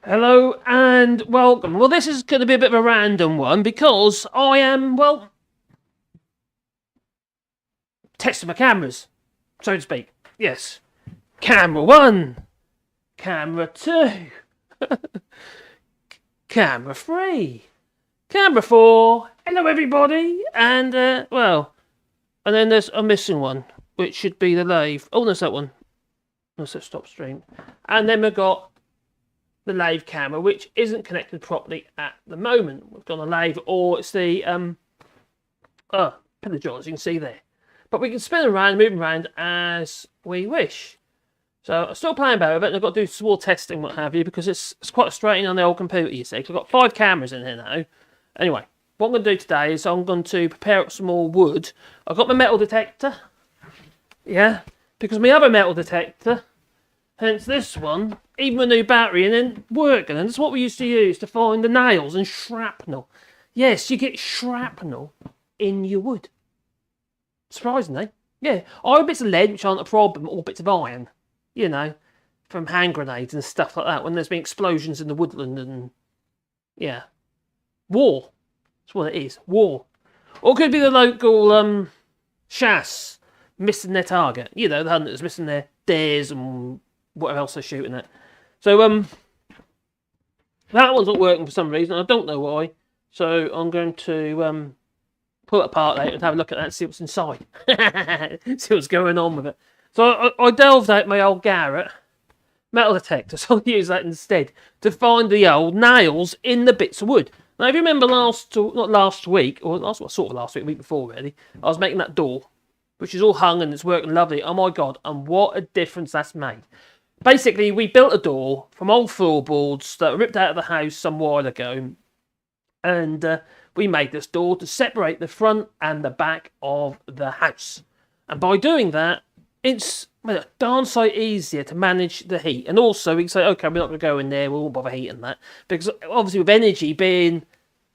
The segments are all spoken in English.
Hello and welcome. Well, this is going to be a bit of a random one because I am, well, testing my cameras, so to speak. Yes. Camera 1, Camera 2, Camera 3, Camera 4. Hello, everybody. And, and then there's a missing one, which should be the lathe. Oh, there's that one. Let's stop stream. And then we've got the lathe camera, which isn't connected properly at the moment. We've got a lathe, or it's the pillar jaws, you can see there. But we can spin around, move around as we wish. So I'm still playing about it, and I've got to do some more testing, what have you, because it's quite frustrating on the old computer, you see. Because I've got 5 cameras in here now. Anyway, what I'm going to do today is I'm going to prepare up some more wood. I've got my metal detector. Yeah, because my other metal detector, hence this one, even with a new battery and then working. And that's what we used to use to find the nails and shrapnel. Yes, you get shrapnel in your wood. Surprisingly. Yeah, either bits of lead, which aren't a problem, or bits of iron. You know, from hand grenades and stuff like that, when there's been explosions in the woodland and, yeah. War. That's what it is. War. Or it could be the local, chasse missing their target. You know, the hunters missing their deers and whatever else they're shooting at. So, that one's not working for some reason. I don't know why. So, I'm going to, pull it apart later and have a look at that and see what's inside. See what's going on with it. So, I delved out my old garret metal detector, so I'll use that instead to find the old nails in the bits of wood. Now, if you remember not last week, or sort of last week, the week before, really, I was making that door, which is all hung and it's working lovely. Oh my God, and what a difference that's made. Basically, we built a door from old floorboards that were ripped out of the house some while ago, and we made this door to separate the front and the back of the house. And by doing that, it's darn sight easier to manage the heat. And also, we can say, okay, we're not going to go in there, we won't bother heating that. Because obviously, with energy being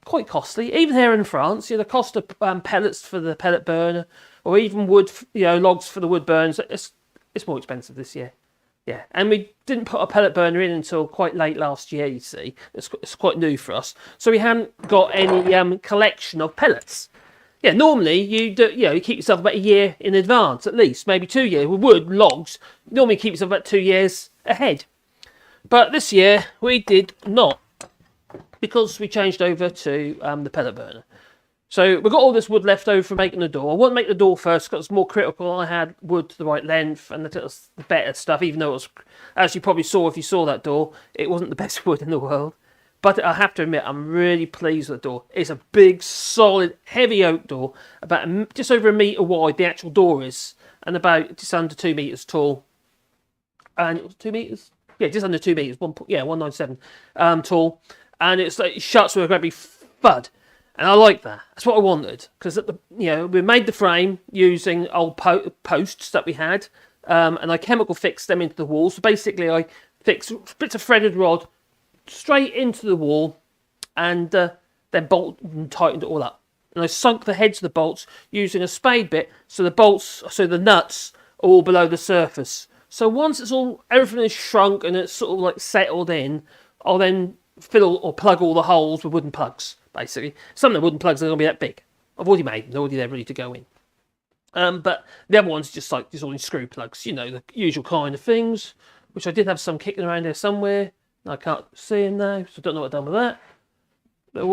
quite costly, even here in France, the cost of pellets for the pellet burner, or even wood, logs for the wood burns, it's more expensive this year. Yeah, and we didn't put a pellet burner in until quite late last year, you see. It's quite new for us. So we hadn't got any collection of pellets. Yeah, normally you keep yourself about a year in advance, at least, maybe 2 years. With wood, logs, normally keep yourself about 2 years ahead. But this year, we did not, because we changed over to the pellet burner. So we've got all this wood left over for making the door. I want to make the door first because it's more critical. I had wood to the right length and the better stuff, even though it was, as you probably saw if you saw that door, it wasn't the best wood in the world. But I have to admit, I'm really pleased with the door. It's a big, solid, heavy oak door, about just over 1 metre wide, the actual door is, and about just under 2 metres tall. And it was 2 metres? Yeah, just under 2 metres, 197 tall. And it shuts with a great big thud. And I like that. That's what I wanted. Because, we made the frame using old posts that we had. And I chemical fixed them into the wall. So basically, I fixed bits of threaded rod straight into the wall. And then bolted and tightened it all up. And I sunk the heads of the bolts using a spade bit. So the nuts are all below the surface. So once everything is shrunk and it's sort of like settled in, I'll then fill or plug all the holes with wooden plugs. Basically, some of the wooden plugs are going to be that big. I've already made them; they're already there, ready to go in. But the other ones just all in screw plugs, the usual kind of things. Which I did have some kicking around there somewhere. I can't see them now, so I don't know what I've done with that. There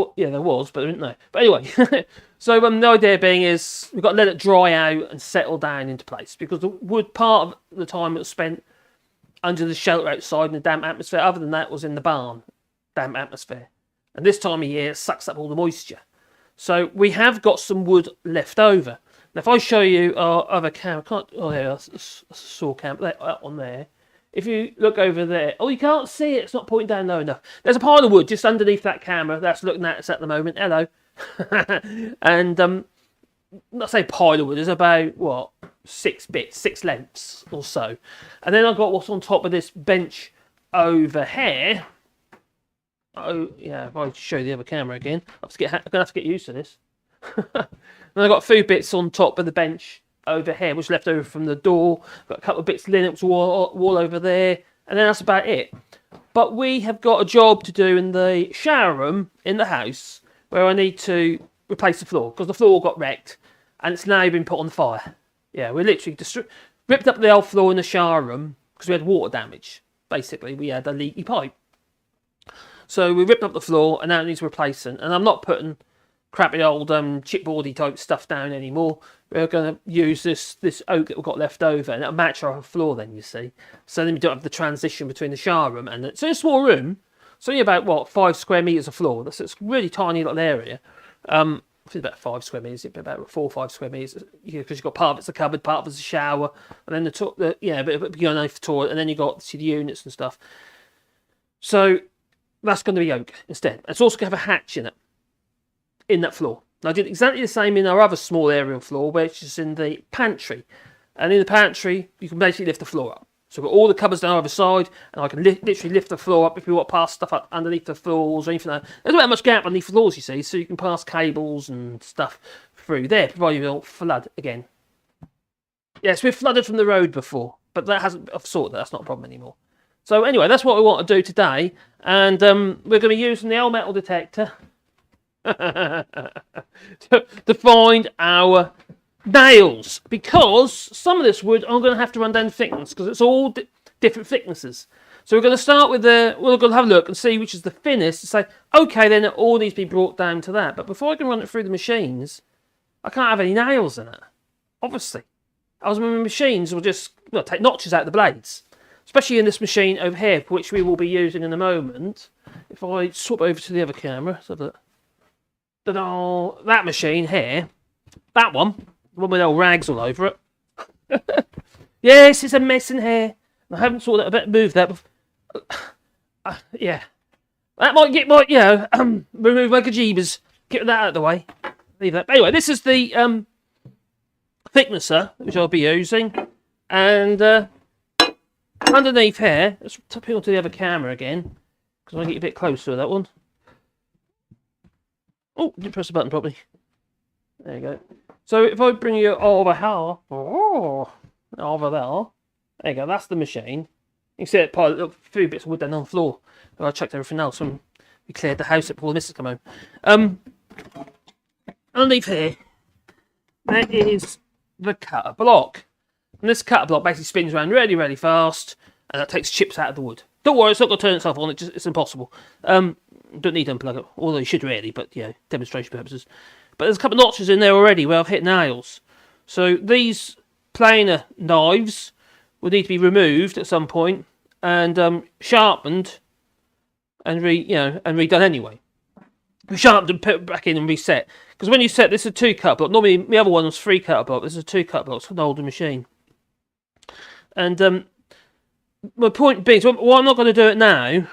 was, but I didn't know. But anyway, so the idea being is we've got to let it dry out and settle down into place because the wood part of the time it was spent under the shelter outside in the damp atmosphere. Other than that, was in the barn, damp atmosphere. And this time of year, it sucks up all the moisture. So we have got some wood left over. Now, if I show you our other camera, that's a saw cam, that one there. If you look over there, you can't see it. It's not pointing down low enough. There's a pile of wood just underneath that camera that's looking at us at the moment. Hello. And not say pile of wood. There's about 6 bits, 6 lengths or so. And then I've got what's on top of this bench over here. Oh, yeah, if I show you the other camera again, I'm going to have to get used to this. And I've got a few bits on top of the bench over here, which is left over from the door. Got a couple of bits of Linux wall over there, and then that's about it. But we have got a job to do in the shower room in the house where I need to replace the floor because the floor got wrecked and it's now been put on fire. Yeah, we literally just ripped up the old floor in the shower room because we had water damage. Basically, we had a leaky pipe. So we ripped up the floor and now it needs replacing. And I'm not putting crappy old chipboardy type stuff down anymore. We're going to use this oak that we've got left over and it'll match our floor then, you see. So then we don't have the transition between the shower room and so it's a small room. It's only about, what, 5 square metres of floor. It's a really tiny little area. I think about 5 square metres, about 4 or 5 square metres. Because you've got part of it's a cupboard, part of it's a shower, and then but you know, for toilet, and then you've got the units and stuff. So that's going to be oak instead. It's also going to have a hatch in it, in that floor. And I did exactly the same in our other small aerial floor, which is in the pantry. And in the pantry, you can basically lift the floor up. So I've got all the cupboards down either side, and I can literally lift the floor up if you want to pass stuff up underneath the floors or anything like that. There's not that much gap underneath the floors, you see, so you can pass cables and stuff through there, provided you don't flood again. Yes, we've flooded from the road before, but that hasn't, I've sorted that, that's not a problem anymore. So anyway, that's what we want to do today, and we're going to be using the old metal detector to find our nails, because some of this wood I'm going to have to run down thickness because it's all different thicknesses. So we're going to start with we're going to have a look and see which is the thinnest and say, okay, then it all needs to be brought down to that. But before I can run it through the machines, I can't have any nails in it, obviously. As my machines will just take notches out of the blades, especially in this machine over here, which we will be using in a moment. If I swap over to the other camera, so that machine here, that one, the one with old rags all over it. Yes, it's a mess in here. I haven't sorted that. I better move that. Yeah, that might remove my gajebas. Get that out of the way. Leave that. But anyway, this is the thicknesser which I'll be using, and underneath here, let's tap it onto the other camera again because I want to get a bit closer to that one. Oh, didn't press the button properly. There you go. So if I bring you over here, over there you go, that's the machine. You can see it piled up a few bits of wood down on the floor. I checked everything else when we cleared the house up before the missus come home. Underneath here, there is the cutter block. And this cutter block basically spins around really, really fast, and that takes chips out of the wood. Don't worry, it's not going to turn itself on, it's impossible. Don't need to unplug it, although you should really, but demonstration purposes. But there's a couple of notches in there already where I've hit nails. So these planer knives will need to be removed at some point and sharpened and redone anyway. We sharpened and put it back in and reset. Because when you set, this is a 2 cut block. Normally the other one was 3 cut block. This is a 2 cut block. It's an older machine. And my point being, so what I'm not going to do it now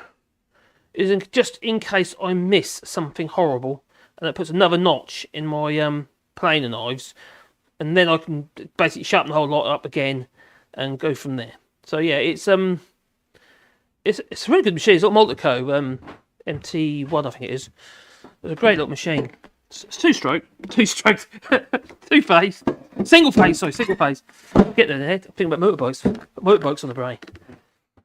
is just in case I miss something horrible. And that puts another notch in my planer knives, and then I can basically sharpen the whole lot up again and go from there. So yeah, it's a really good machine. It's got Multico MT1, I think it is. It's a great little machine. It's 2-stroke, 2-phase, single phase. Get there, I'm thinking about motorbikes on the brain.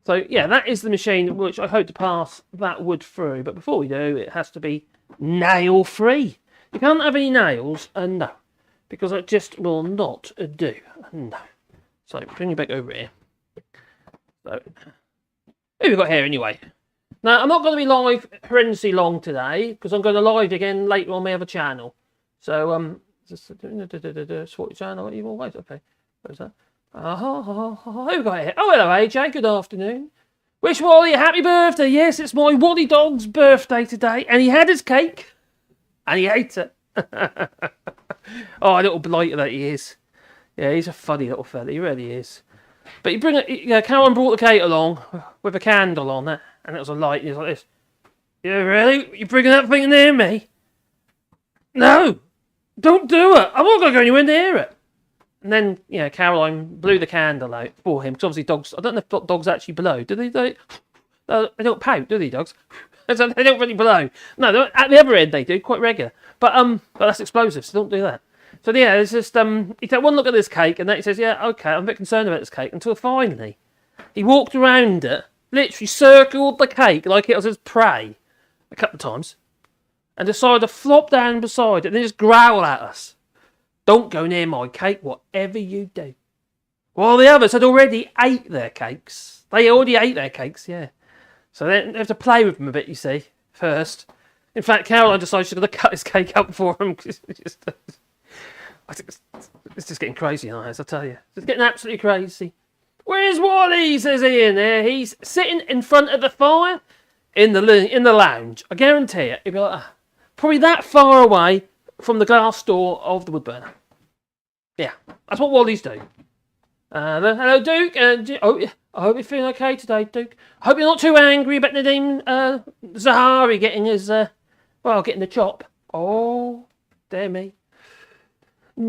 So yeah, that is the machine which I hope to pass that wood through. But before we do, it has to be nail free. You can't have any nails, no, because it just will not do. No. So bring you back over here. So who we got here anyway? Now I'm not going to be live horrendously long today because I'm going to live again later on my other channel. So just swap your channel. You always okay? Where's that? Who we got here? Oh, hello AJ. Good afternoon. Wish Wally a happy birthday. Yes, it's my Wally dog's birthday today, and he had his cake, and he ate it. Oh, a little blighter that he is. Yeah, he's a funny little fella. He really is. But you bring it. Caroline brought the cake along with a candle on it, and it was a light. And he's like this. Yeah, really? You bringing that thing near me? No, don't do it. I'm not going to go anywhere near it. And then, Caroline blew the candle out for him. Because obviously dogs, I don't know if dogs actually blow. Do they? They don't pout, do they, dogs? They don't really blow. No, at the other end they do, quite regular. But that's explosive, so don't do that. So yeah, it's just, he took one look at this cake, and then he says, yeah, okay, I'm a bit concerned about this cake. Until finally, he walked around it, literally circled the cake like it was his prey a couple of times, and decided to flop down beside it and then just growl at us. Don't go near my cake, whatever you do. Well, the others had already ate their cakes. They already ate their cakes, yeah. So they have to play with them a bit, you see, first. In fact, Caroline decided she's going to cut his cake up for him. It's just getting crazy in our house, I tell you. It's getting absolutely crazy. Where's Wally? Says Ian there. He's sitting in front of the fire in the lounge. I guarantee it. He'll be like, probably that far away from the glass door of the wood burner. Yeah, that's what Wally's doing. Hello, Duke. I hope you're feeling okay today, Duke. I hope you're not too angry about Nadim Zahari getting his, getting the chop. Oh, dear me.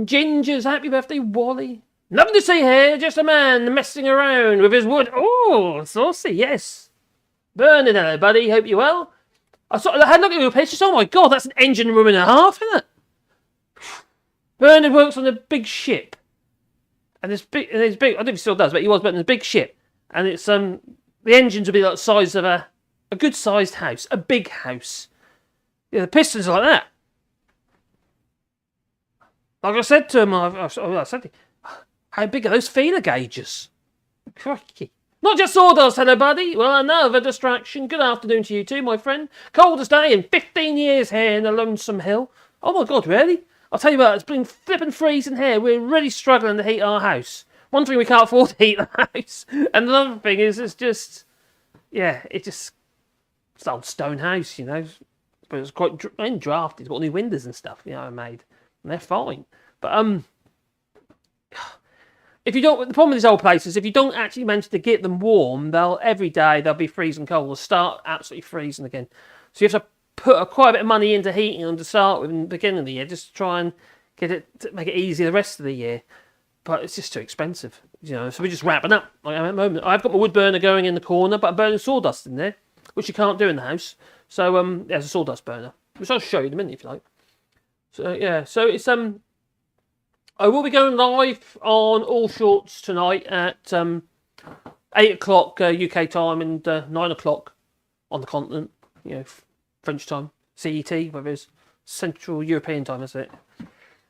Ginger's happy birthday, Wally. Nothing to see here, just a man messing around with his wood. Oh, saucy, yes. Bernard, hello, buddy. Hope you're well. I had a look at your pictures. Oh my God, that's an engine room and a half, isn't it? Bernard works on a big ship. And it's big. I don't know if he still does, but he was. But it's a big ship, and it's the engines would be like the size of a good-sized house, a big house. Yeah, the pistons are like that. Like I said to him, I said to him, how big are those feeler gauges? Crikey. Not just sawdust, hello, buddy. Well, another distraction. Good afternoon to you too, my friend. Coldest day in 15 years here in the Lonesome Hill. Oh my God, really? I'll tell you what, it's been flipping freezing here. We're really struggling to heat our house. One thing, we can't afford to heat the house. And another thing is, it's just it's an old stone house, you know. But it's quite drafty. It's got new windows and stuff, you know, I made. And they're fine. But, if you don't, the problem with this old place is if you don't actually manage to get them warm, every day they'll be freezing cold. They'll start absolutely freezing again. So you have to put quite a bit of money into heating them to start with in the beginning of the year, just to try and get it to make it easier the rest of the year. But it's just too expensive, you know. So we're just wrapping up like at the moment. I've got my wood burner going in the corner, but I'm burning sawdust in there, which you can't do in the house. So there's a sawdust burner, which I'll show you in a minute if you like. So yeah, so it's I will be going live on All Shorts tonight at 8 o'clock UK time and 9 o'clock on the continent, you know, French time, CET, whatever it is, Central European time, is it?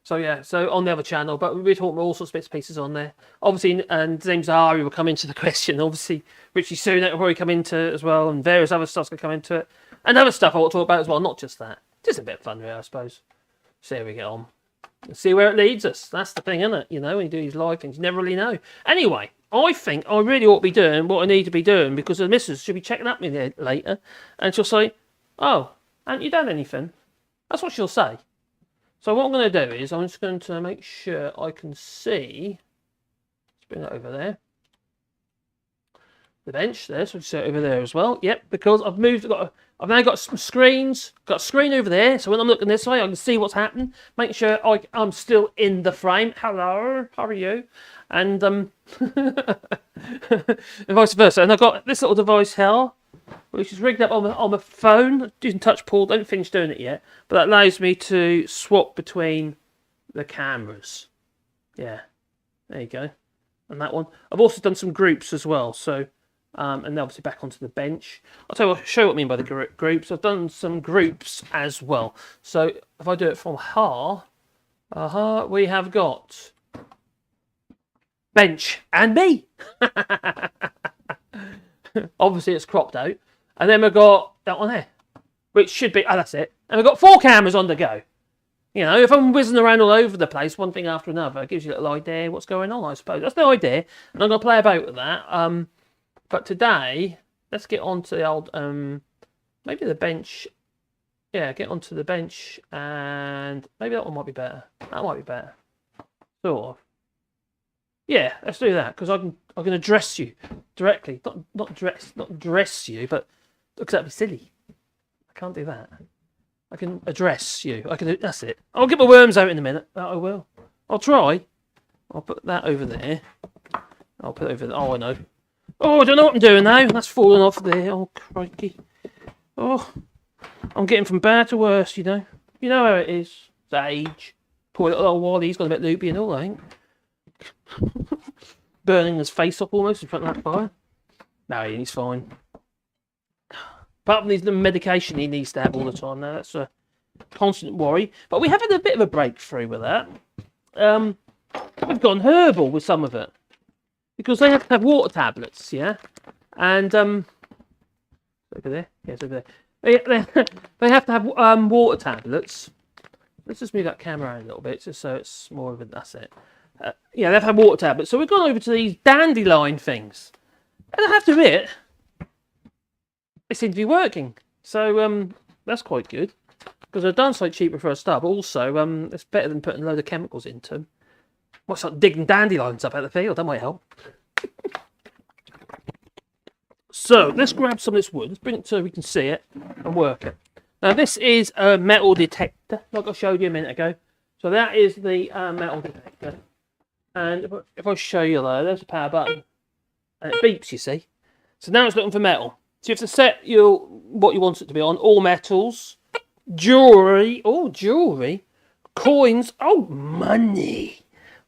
So yeah, so on the other channel, but we'll be talking all sorts of bits and pieces on there. Obviously, and James Zahari will come into the question. Obviously, Richie Sunak will probably come into it as well, and various other stuff's going to come into it. And other stuff I want to talk about as well, not just that. Just a bit of fun, really, I suppose. See how we get on. See where it leads us. That's the thing, isn't it? You know, when you do these live things, you never really know. Anyway, I think I really ought to be doing what I need to be doing, because the missus should be checking up me later, and she'll say, "Oh, haven't you done anything?" That's what she'll say. So what I'm going to do is I'm just going to make sure I can see. Let's bring that over there. The bench there, so I'll set it over there as well. Yep, because I've moved. I've now got some screens. Got a screen over there, so when I'm looking this way, I can see what's happening. Make sure I'm still in the frame. Hello, how are you? And and vice versa. And I've got this little device here, which is rigged up on my phone. Using touch pull. Don't finish doing it yet, but that allows me to swap between the cameras. Yeah, there you go. And that one. I've also done some groups as well. So. And obviously back onto the bench. I'll tell you what, show you what I mean by the groups. I've done some groups as well. So if I do it from here, we have got bench and me. Obviously it's cropped out. And then we've got that one there, which should be, that's it. And we've got 4 cameras on the go. You know, if I'm whizzing around all over the place, one thing after another, it gives you a little idea what's going on, I suppose. That's the idea. And I'm going to play about with that. But today, let's get onto the old, maybe the bench. Yeah, get onto the bench, and maybe that one might be better. That might be better. Sort of. Yeah, let's do that, because I can address you directly. Not dress you, but because that'd be silly. I can't do that. I can address you. That's it. I'll get my worms out in a minute. That I will. I'll try. I'll put that over there. I'll put it over there. Oh, I know. Oh, I don't know what I'm doing now. That's falling off there. Oh, crikey. Oh, I'm getting from bad to worse, you know. You know how it is. It's age. Poor little old Wally, he's got a bit loopy and all, I think. Burning his face up almost in front of that fire. No, he's fine. Apart from the medication he needs to have all the time. Now that's a constant worry. But we have had a bit of a breakthrough with that. We've gone herbal with some of it because they have to have water tablets, yeah. And over there, yes, over there. They have to have water tablets. Let's just move that camera around a little bit, just so it's more of a. That's it. Yeah, they have to have water tablets. So we've gone over to these dandelion things, and I have to admit, they seem to be working. So that's quite good because they're done so cheaper for a start. But also, it's better than putting a load of chemicals into them. Might start digging dandelions up out of the field. That might help. So let's grab some of this wood. Let's bring it so we can see it and work it. Now this is a metal detector, like I showed you a minute ago. So that is the metal detector. And if I show you there's a power button. And it beeps, you see. So now it's looking for metal. So you have to set what you want it to be on. All metals. Jewellery. Oh, jewellery. Coins. Oh, money.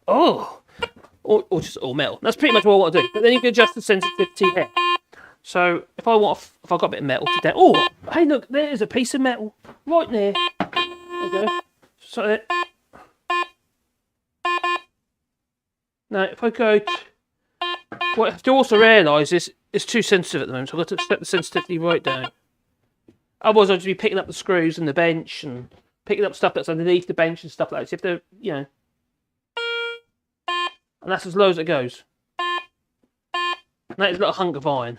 Oh. Or just all metal. That's pretty much what I want to do. But then you can adjust the sensitivity here. So if I've got a bit of metal today. Oh, hey look, there's a piece of metal right there. There you go. So now if I go, what I have to also realise is it's too sensitive at the moment. So I've got to set the sensitivity right down. Otherwise, I'll just be picking up the screws and the bench and picking up stuff that's underneath the bench and stuff like that. So you have to, and that's as low as it goes. And that is a little hunk of iron.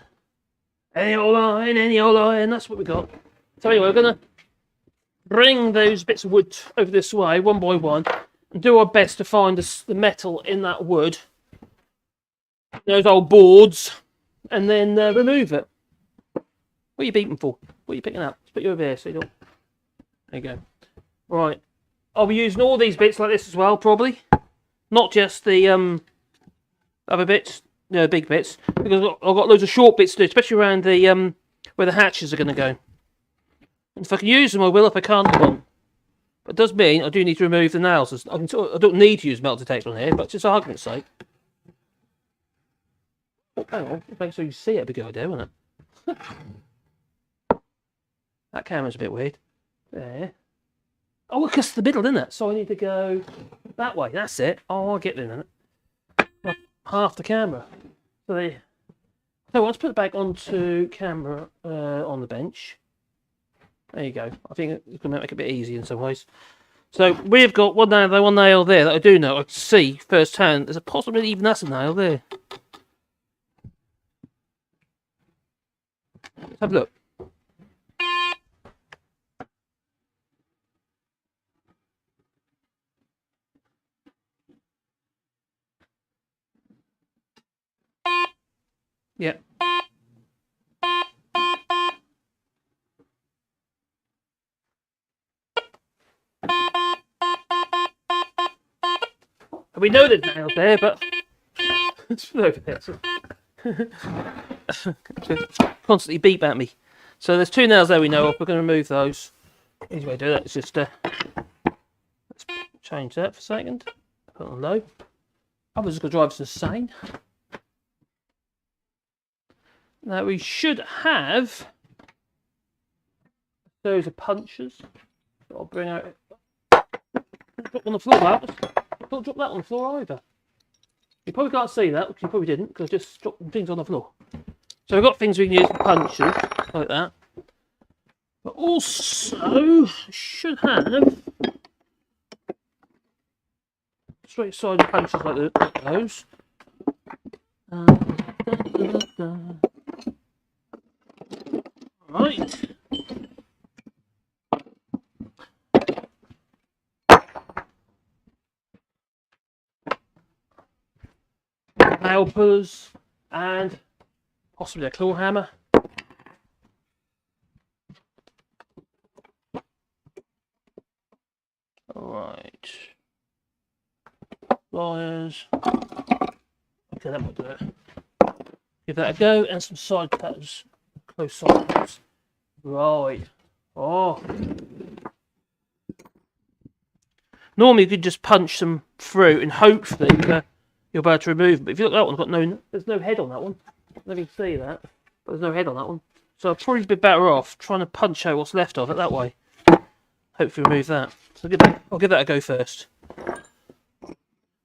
Any old iron, that's what we got. So anyway, we're going to bring those bits of wood over this way, one by one, and do our best to find the metal in that wood, those old boards, and then remove it. What are you beeping for? What are you picking up? Let's put you over here so you don't... There you go. Right. I'll be using all these bits like this as well, probably. Not just the other bits. No, big bits, because I've got loads of short bits to do, especially around the where the hatches are going to go. And if I can use them, I will. If I can't, I won't. But it does mean I do need to remove the nails. I don't need to use metal detector on here, but just for argument's sake. Oh, hang on, make sure you see it. It'd be a good idea, wouldn't it? That camera's a bit weird. There. Oh, because it's the middle, isn't it? So I need to go that way. That's it. Oh, I'll get there in a minute. Half the camera. So let's put it back onto camera on the bench. There you go. I think it's going to make it a bit easier in some ways. So we've got one nail there that I do know. I can see firsthand. There's a possibility even that's a nail there. Let's have a look. Yeah. We know there's nails there, but it's over there. So. Constantly beep at me. So there's two nails there we know of. We're going to remove those. Easy way to do that is just let's change that for a second. Put it on low. Others are going to drive us insane. Now we should have those are punches. So I'll bring out. Drop on the floor. Don't drop that on the floor either. You probably can't see that, because you probably didn't, because I just dropped things on the floor. So we've got things we can use for punches, like that. But also, should have straight side punches like those. Right. Nail pullers and possibly a claw hammer. Alright. Pliers. Okay, that might do it. Give that a go, and some side cutters. Close side cutters. Right. Oh. Normally you could just punch them through and hopefully you're about to remove them. But if you look at that one, there's no head on that one. Let me see that. But there's no head on that one. So I'll probably be better off trying to punch out what's left of it that way. Hopefully remove that. So I'll give that a go first.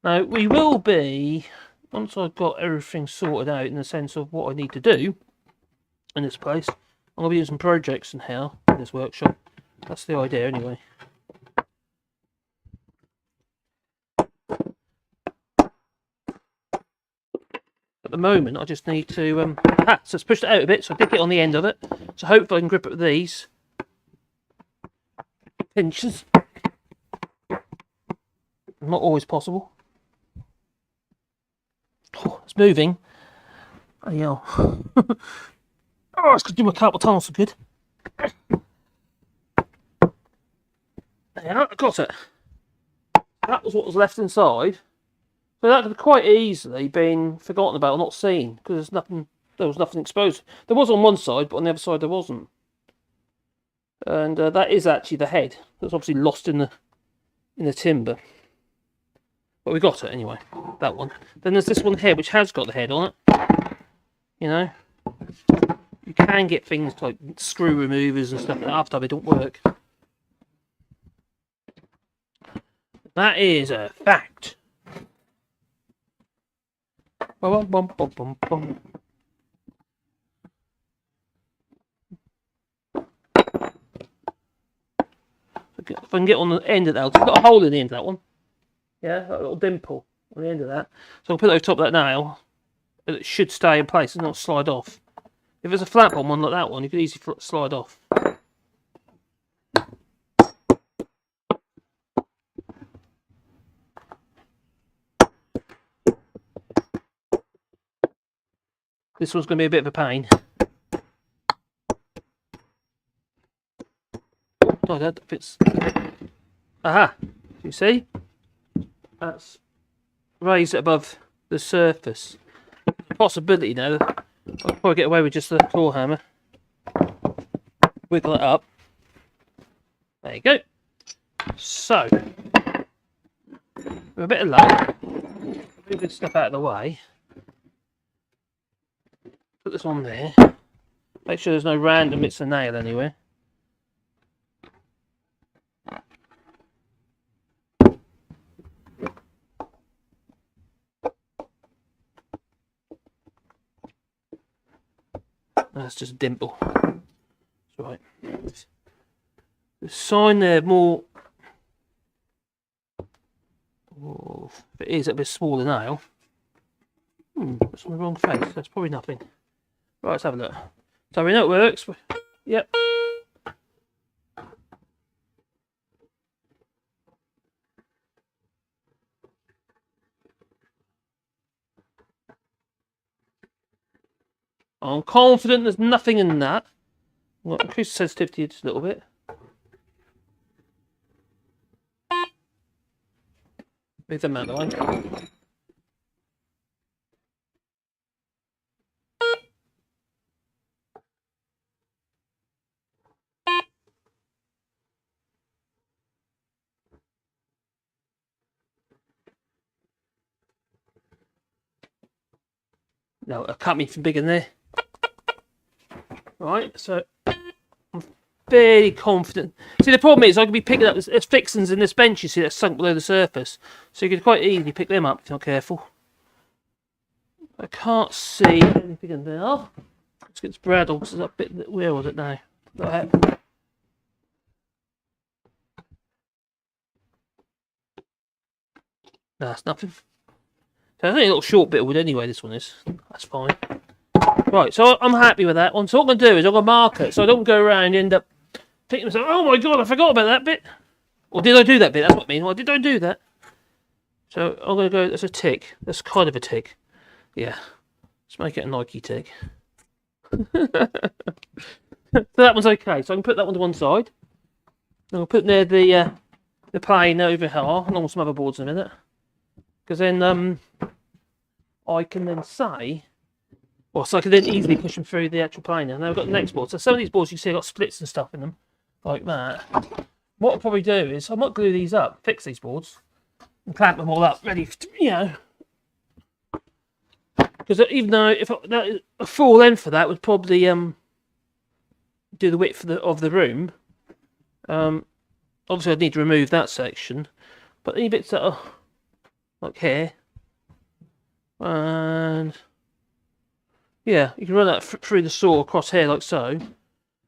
Now, we will be, once I've got everything sorted out in the sense of what I need to do in this place, I'm going to be doing some projects in here, in this workshop. That's the idea anyway. At the moment, I just need to, so it's pushed it out a bit, so I did get on the end of it. So hopefully I can grip it with these pinches. Not always possible. Oh, it's moving. Oh, yeah. Oh, it's going to do my carpal tunnel so good. Yeah, I got it. That was what was left inside. So that could have quite easily been forgotten about or not seen because there was nothing exposed. There was on one side, but on the other side there wasn't. And that is actually the head. That's obviously lost in the timber. But we got it anyway. That one. Then there's this one here which has got the head on it. You know, you can get things like screw removers and stuff after they don't work. That is a fact. Bum, bum, bum, bum, bum. If I can get on the end of that, it's got a hole in the end of that one. Yeah, a little dimple on the end of that. So I'll put it over top of that nail. It should stay in place and not slide off. If it's a flat bottom one like that one, you could easily slide off. This one's going to be a bit of a pain. Oh, that fits. Aha! You see? That's raised it above the surface. There's a possibility now. I'll probably get away with just the claw hammer. Wiggle it up. There you go. So, with a bit of luck, move this stuff out of the way. Put this on there. Make sure there's no random bits of nail anywhere. That's just a dimple. That's right. The sign there more. Oh, if it is a bit smaller nail. That's on the wrong face. That's probably nothing. Right, let's have a look. So we know it works. Yep. I'm confident there's nothing in that. I'm going to increase the sensitivity just a little bit. Move them out of the way. No, I can't be from bigger than there. Right, so I'm fairly confident. See, the problem is I could be picking up there's fixings in this bench, you see, that's sunk below the surface. So you could quite easily pick them up if you're not careful. I can't see anything in there. Let's get this Bradle, because that bit, where was it now? Right. No, that's nothing. So I think a little short bit of wood anyway, this one is. That's fine. Right, so I'm happy with that one. So what I'm going to do is I'm going to mark it so I don't go around and end up thinking myself, oh my god, I forgot about that bit. Or did I do that bit? That's what I mean. Or did I do that? So I'm going to go, that's a tick. That's kind of a tick. Yeah. Let's make it a Nike tick. So that one's okay. So I can put that one to one side. I'll put near the plane over here, along with some other boards in a minute. Because then I can then say, well, so I can then easily push them through the actual plane. Now I've got the next board. So some of these boards you can see I've got splits and stuff in them, like that. What I'll probably do is I might glue these up, fix these boards, and clamp them all up, ready for, you know. Because even though if a full length for that would probably do the width of the room. Obviously I'd need to remove that section, but any bits that are like here, and yeah, you can run that through the saw across here like so.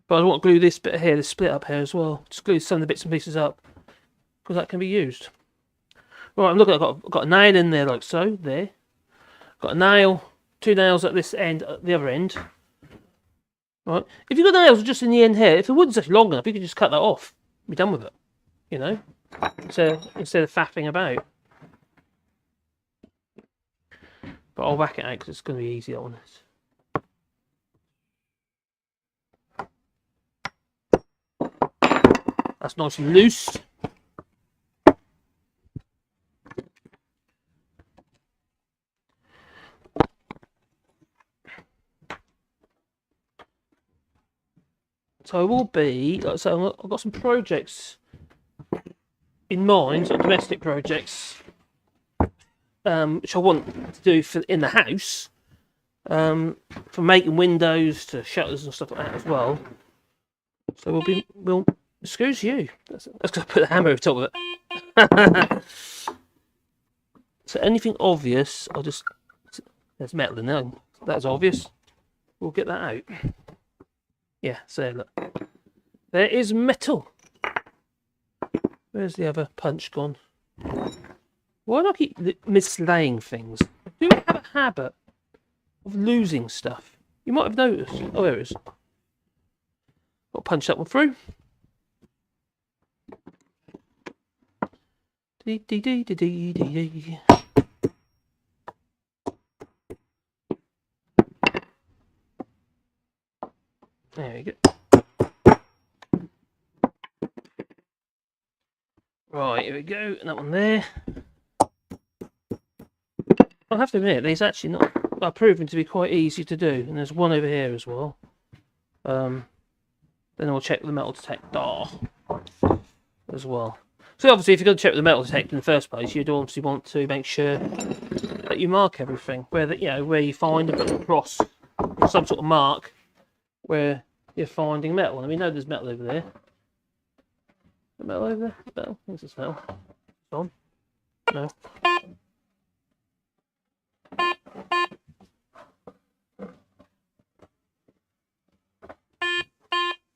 But I want to glue this bit here, this split up here as well. Just glue some of the bits and pieces up, because that can be used. Right, I'm looking. I've got a nail in there like so. There, got a nail, 2 nails at this end, at the other end. Right, if you've got nails just in the end here, if the wood's actually long enough, you can just cut that off. Be done with it. You know, instead of faffing about. But I'll whack it out because it's going to be easy on this. That's nice and loose. So I will be, like I say, I've got some projects in mind, some domestic projects, which I want to do in the house, from making windows to shutters and stuff like that as well. So we'll excuse you. That's gonna put the hammer over top of it. So anything obvious, there's metal in there. That's obvious. We'll get that out. Yeah, so look. There is metal. Where's the other punch gone? Why do I keep mislaying things? I do have a habit of losing stuff. You might have noticed. Oh, there it is. Got to punch that one through. Dee, dee, dee, dee, dee, dee. There we go. Right, here we go. And that one there. I have to admit, these actually are proving to be quite easy to do. And there's one over here as well. Then I'll check the metal detector as well. So obviously, if you're going to check the metal detector in the first place, you'd obviously want to make sure that you mark everything, where you find a cross, some sort of mark where you're finding metal. And we know there's metal over there. Is there metal over there? Metal? Where's this metal? It's on. No.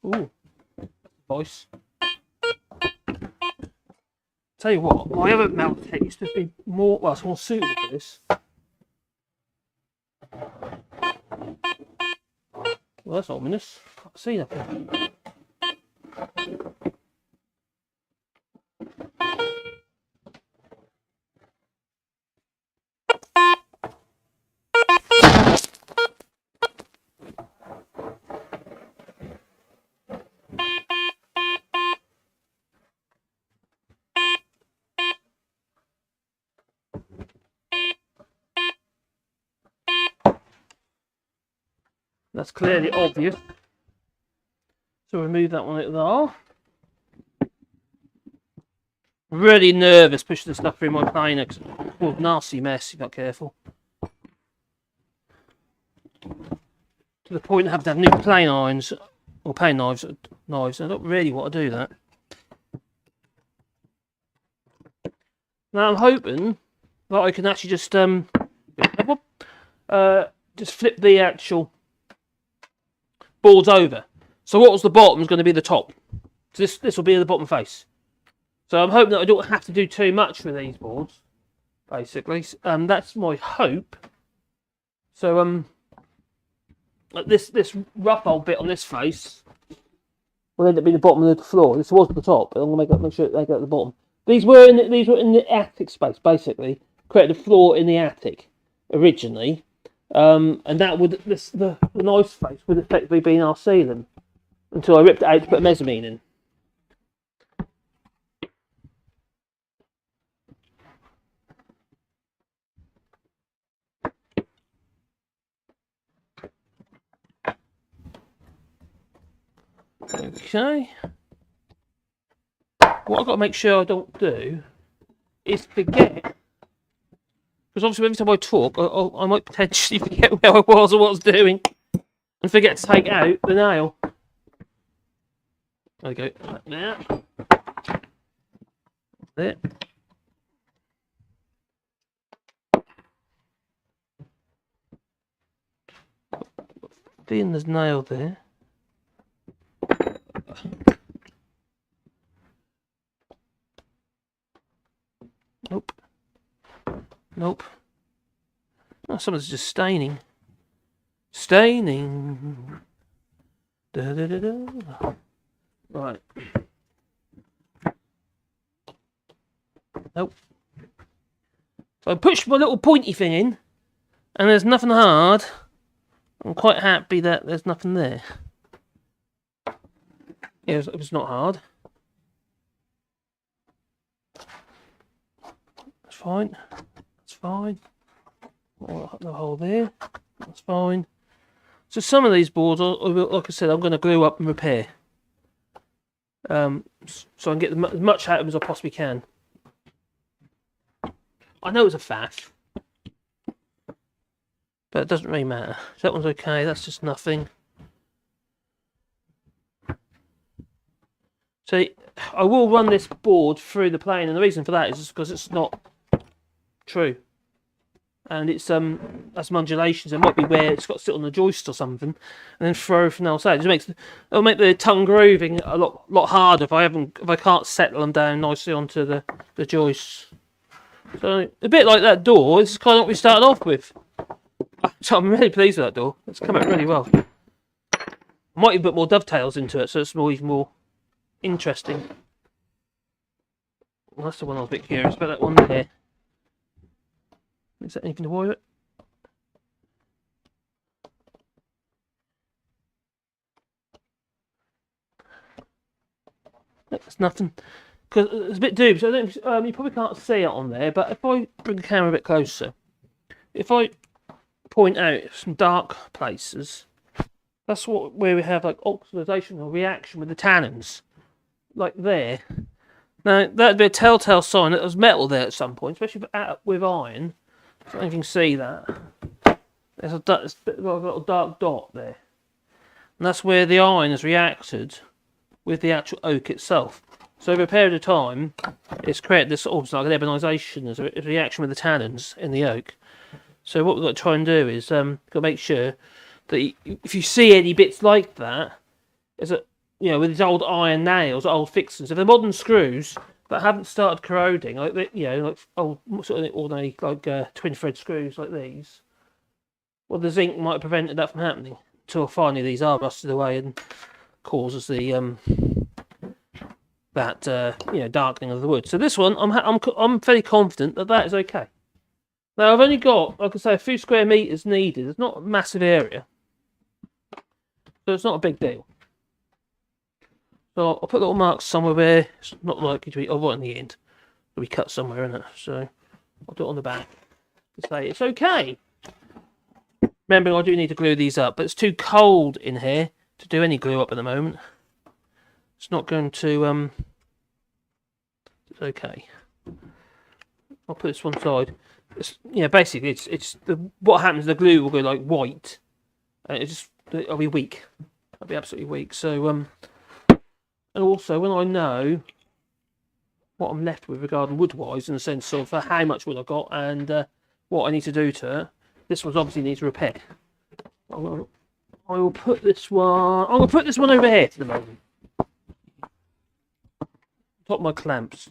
Ooh, voice. Tell you what, my other metal detector used to be it's more suitable for this. Well, that's ominous. Can't see nothing. That's clearly obvious. So remove that one out there. I'm really nervous pushing this stuff through my planer because it's a nasty mess if you're not careful. To the point of having to have new plane irons or plane knives. I don't really want to do that. Now I'm hoping that I can actually just flip the actual boards over. So what was the bottom is going to be the top. So this will be the bottom face. So I'm hoping that I don't have to do too much for these boards, basically. That's my hope. So this rough old bit on this face will end up being the bottom of the floor. This was the top, but I'm going to make sure they go at the bottom. These were in the attic space, basically. Created a floor in the attic originally. And that would the nice face would effectively be our ceiling until I ripped it out to put a mezzanine in. Okay. What I've got to make sure I don't do is forget Because obviously every time I talk, I might potentially forget where I was or what I was doing. And forget to take out the nail. There we go. There. There. Seeing there's nail there. Nope. Nope. Oh, someone's just staining. Staining. Da, da, da, da. Right. Nope. So I pushed my little pointy thing in, and there's nothing hard. I'm quite happy that there's nothing there. Yeah, it was not hard. That's fine. That's fine. The hole there. That's fine. So some of these boards, like I said, I'm going to glue up and repair. So I can get as much out of them as I possibly can. I know it's a faff, but it doesn't really matter. So that one's okay, that's just nothing. So I will run this board through the plane, and the reason for that is just because it's not true. And it's that's some undulations. It might be where it's got to sit on the joist or something, and then throw from the outside. It'll make the tongue grooving a lot harder if I can't settle them down nicely onto the joists. So a bit like that door. This is kind of what we started off with. So I'm really pleased with that door. It's come out really well. I might even put more dovetails into it, so it's even more interesting. Well, that's the one I was a bit curious about. That one there. Is that anything to worry about? That's nothing. Because it's a bit dubious. You probably can't see it on there, but if I bring the camera a bit closer, if I point out some dark places, that's where we have like oxidation or reaction with the tannins, like there. Now that'd be a telltale sign that there's metal there at some point, especially with iron. I don't know if you can see that. There's a little dark dot there. And that's where the iron has reacted with the actual oak itself. So over a period of time, it's created this almost like an ebonisation as a reaction with the tannins in the oak. So what we've got to try and do is got to make sure that if you see any bits like that, is that with these old iron nails, old fixings, if they're modern screws that haven't started corroding, like like old sort of ordinary like twin thread screws like these, well, the zinc might have prevented that from happening until finally these are rusted away and causes the darkening of the wood. So this one, I'm fairly confident that is okay. Now I've only got, like I say, a few square meters needed. It's not a massive area, so it's not a big deal. So I'll put little marks somewhere where it's not likely to be. Oh, right in the end, it'll be cut somewhere in it. So I'll do it on the back to say it's okay. Remember, I do need to glue these up, but it's too cold in here to do any glue up at the moment. It's not going to. It's okay. I'll put this one side. Basically, it's what happens. The glue will go like white, and it'll be weak. It'll be absolutely weak. So and also when I know what I'm left with regarding wood-wise, in the sense of how much wood I've got and what I need to do to it, this one obviously needs repair. I will put this one. I'm gonna put this one over here for the moment. Top of my clamps.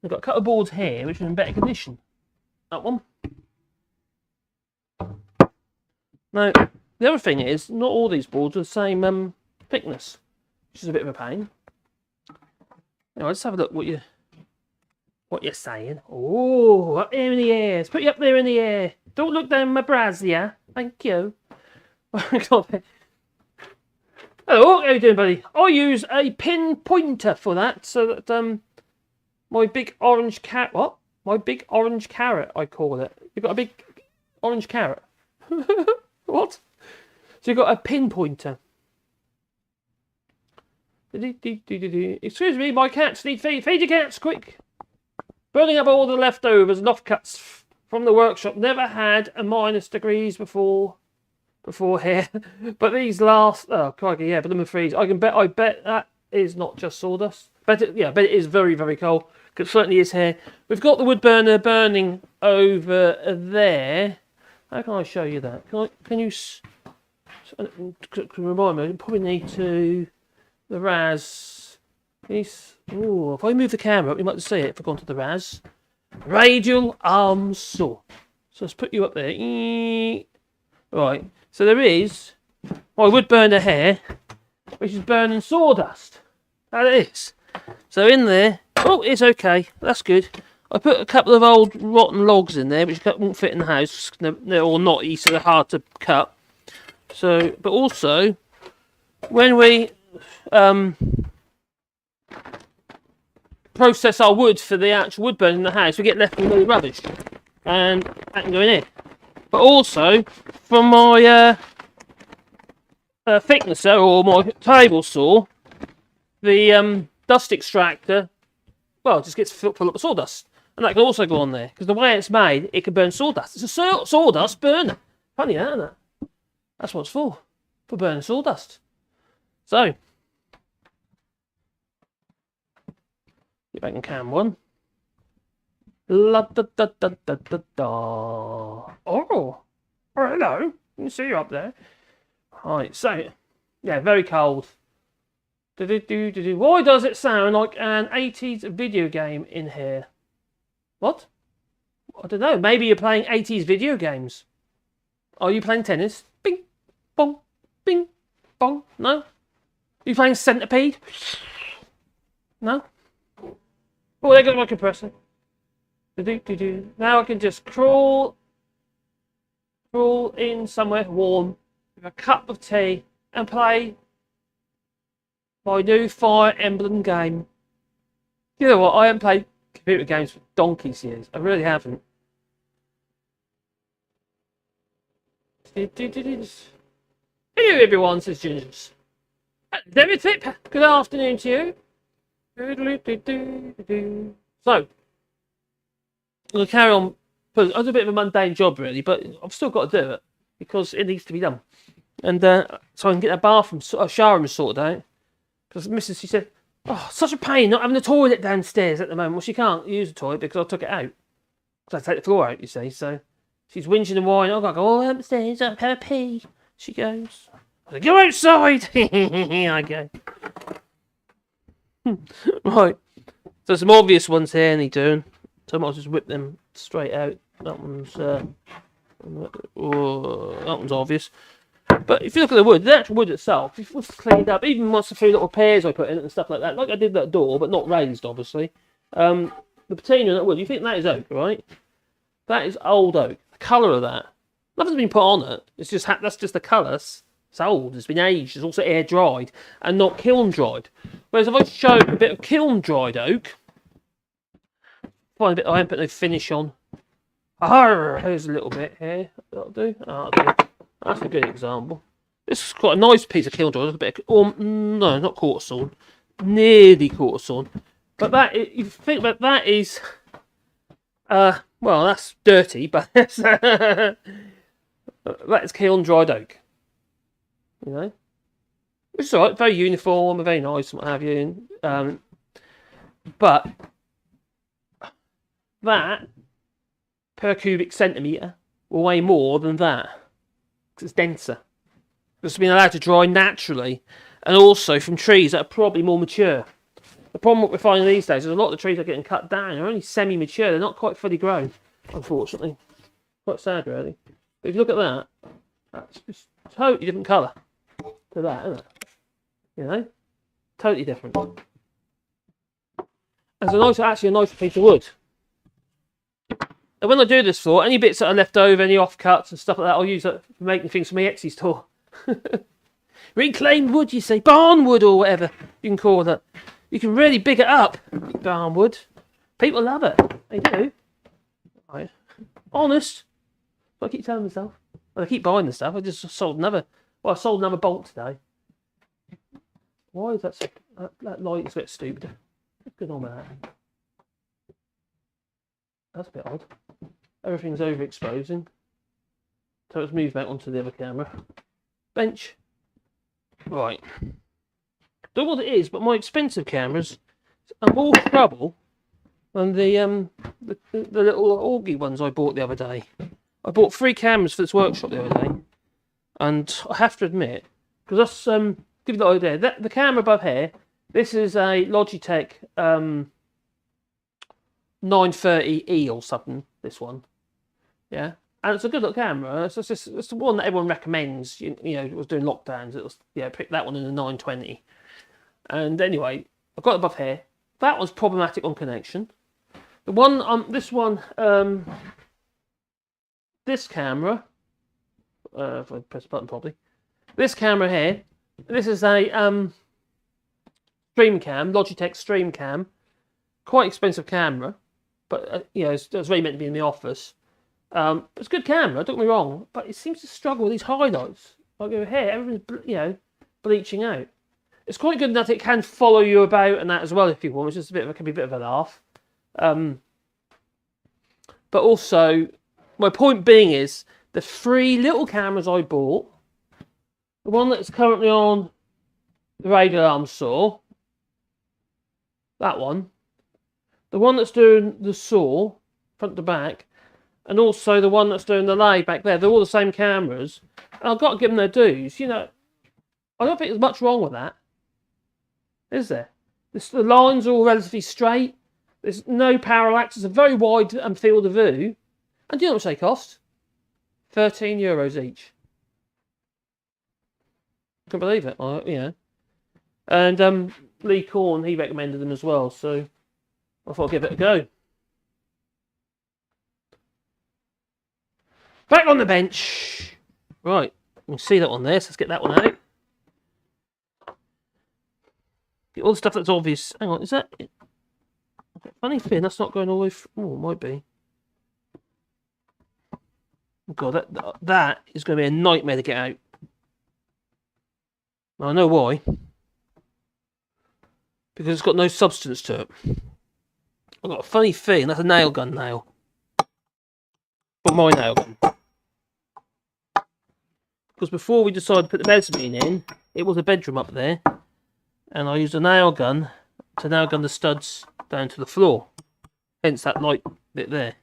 I've got a couple of boards here which are in better condition. That one. Now, the other thing is, not all these boards are the same thickness, which is a bit of a pain. Now, let's have a look what you're saying. Oh, up there in the air. Let's put you up there in the air. Don't look down my brassiere. Thank you. Hello, how you doing, buddy? I use a pin pointer for that, so that my big orange carrot. What? My big orange carrot, I call it. You've got a big orange carrot. What? So you've got a pin pointer. Excuse me, my cats need feed. Feed your cats, quick. Burning up all the leftovers and offcuts from the workshop. Never had a -degrees before here. But these last... Oh, crikey, yeah, but them are freeze. I bet that is not just sawdust. But it is very, very cold. It certainly is here. We've got the wood burner burning over there. How can I show you that? Can you remind me? I probably need to the raz. Oh, if I move the camera up, you might see it. If I go onto the raz, radial arm saw. So let's put you up there. Right. So there is my wood burner here, which is burning sawdust. That is. So in there. Oh, it's okay. That's good. I put a couple of old rotten logs in there, which won't fit in the house. They're all knotty, so they're hard to cut. So, but also, when we process our wood for the actual wood burning in the house, we get left with really rubbish, and that can go in here. But also, from my thicknesser or my table saw, the dust extractor, well, it just gets full up of sawdust. And that can also go on there. Because the way it's made, it can burn sawdust. It's a sawdust burner. Funny that, isn't it? That's what it's for. For burning sawdust. So. Get back in cam 1. La da da da da da da. Oh, hello. You can see you up there. Right, so. Yeah, very cold. Why does it sound like an 80s video game in here? What? I don't know. Maybe you're playing 80s video games. Are you playing tennis? Bing, bong, bing, bong. No? Are you playing Centipede? No? Oh, there goes my compressor. Now I can just crawl in somewhere warm with a cup of tea and play my new Fire Emblem game. You know what? I haven't played computer games for donkey's years. I really haven't. Hello everyone, says Gingers. David Tip, good afternoon to you. So, I'm going to carry on. It's a bit of a mundane job really, but I've still got to do it because it needs to be done. And so I can get a bathroom, a shower room sorted out. Because Mrs. she said, oh, such a pain not having a toilet downstairs at the moment. Well, she can't use the toilet because I took it out. Because I take the floor out, you see. So she's whinging and whining. I've got to go all upstairs, up her pee. She goes, I said, go outside. I go. Right. So some obvious ones here, and he's doing. So I might just whip them straight out. That one's obvious. But if you look at the wood, the actual wood itself, if it was cleaned up, even once a few little pears I put in it and stuff like that, like I did that door, but not raised, obviously. The patina in that wood, you think that is oak, right? That is old oak. The colour of that, nothing's been put on it. It's just that's just the colour. It's old. It's been aged. It's also air dried and not kiln dried. Whereas if I show a bit of kiln dried oak, find a bit I haven't put no finish on. Here's a little bit here. That'll do. That's a good example. This is quite a nice piece of kiln dried. A bit of, no, not quarter sawn. Nearly quarter sawn. But that, if you think about that, is well, that's dirty, but that's that is kiln dried oak. You know, which is alright, very uniform, very nice, and what have you. But that per cubic centimetre will weigh more than that because it's denser. It's been allowed to dry naturally, and also from trees that are probably more mature. The problem what we're finding these days is a lot of the trees are getting cut down. They're only semi-mature. They're not quite fully grown, unfortunately. Quite sad, really. But if you look at that, that's just totally different colour to that, isn't it? You know, totally different. It's actually a nice piece of wood. And when I do this floor, any bits that are left over, any offcuts and stuff like that, I'll use that for making things for my Etsy store. Reclaimed wood, you say, barn wood or whatever you can call it. You can really big it up, barn wood. People love it. They do. Right. Honest. I keep telling myself. Well, I keep buying the stuff. I just sold another. Well, I sold another bolt today. Why is that so? That light is a bit stupid. What's going on with that? That's a bit odd. Everything's overexposing. So let's move back onto the other camera. Bench. Right. Don't know what it is, but my expensive cameras are more trouble than the little Augie ones I bought the other day. I bought 3 cameras for this workshop the other day, and I have to admit, because that's give you the idea. The camera above here, this is a Logitech 930E or something. This one, yeah, and it's a good little camera. It's the one that everyone recommends. You know, it was doing lockdowns. It was pick that one in the 920. And anyway, I've got it above here. That was problematic on connection. The one this camera, if I press the button properly, this camera here, this is a stream cam, Logitech stream cam, quite expensive camera, but you know, it's really meant to be in the office. It's a good camera, don't get me wrong, but it seems to struggle with these highlights. Like over here, everything's bleaching out. It's quite good that it can follow you about and that as well if you want, which is can be a bit of a laugh. But also, my point being is, the 3 little cameras I bought, the one that's currently on the radial arm saw, that one, the one that's doing the saw, front to back, and also the one that's doing the lathe back there, they're all the same cameras, and I've got to give them their dues. You know, I don't think there's much wrong with that. Is there? The lines are all relatively straight. There's no parallax. It's a very wide field of view. And do you know how much they cost? €13 each. Can't believe it. And Lee Korn, he recommended them as well. So I thought I'd give it a go. Back on the bench. Right. You can see that one there. So let's get that one out. All the stuff that's obvious. Hang on, is that it? Funny thing, that's not going all the way through. Oh, it might be. Oh God, that is going to be a nightmare to get out. I know why. Because it's got no substance to it. I've got a funny feeling that's a nail gun nail. But my nail gun. Because before we decided to put the mezzanine in, it was a bedroom up there. And I used a nail gun to nail gun the studs down to the floor. Hence that light bit there.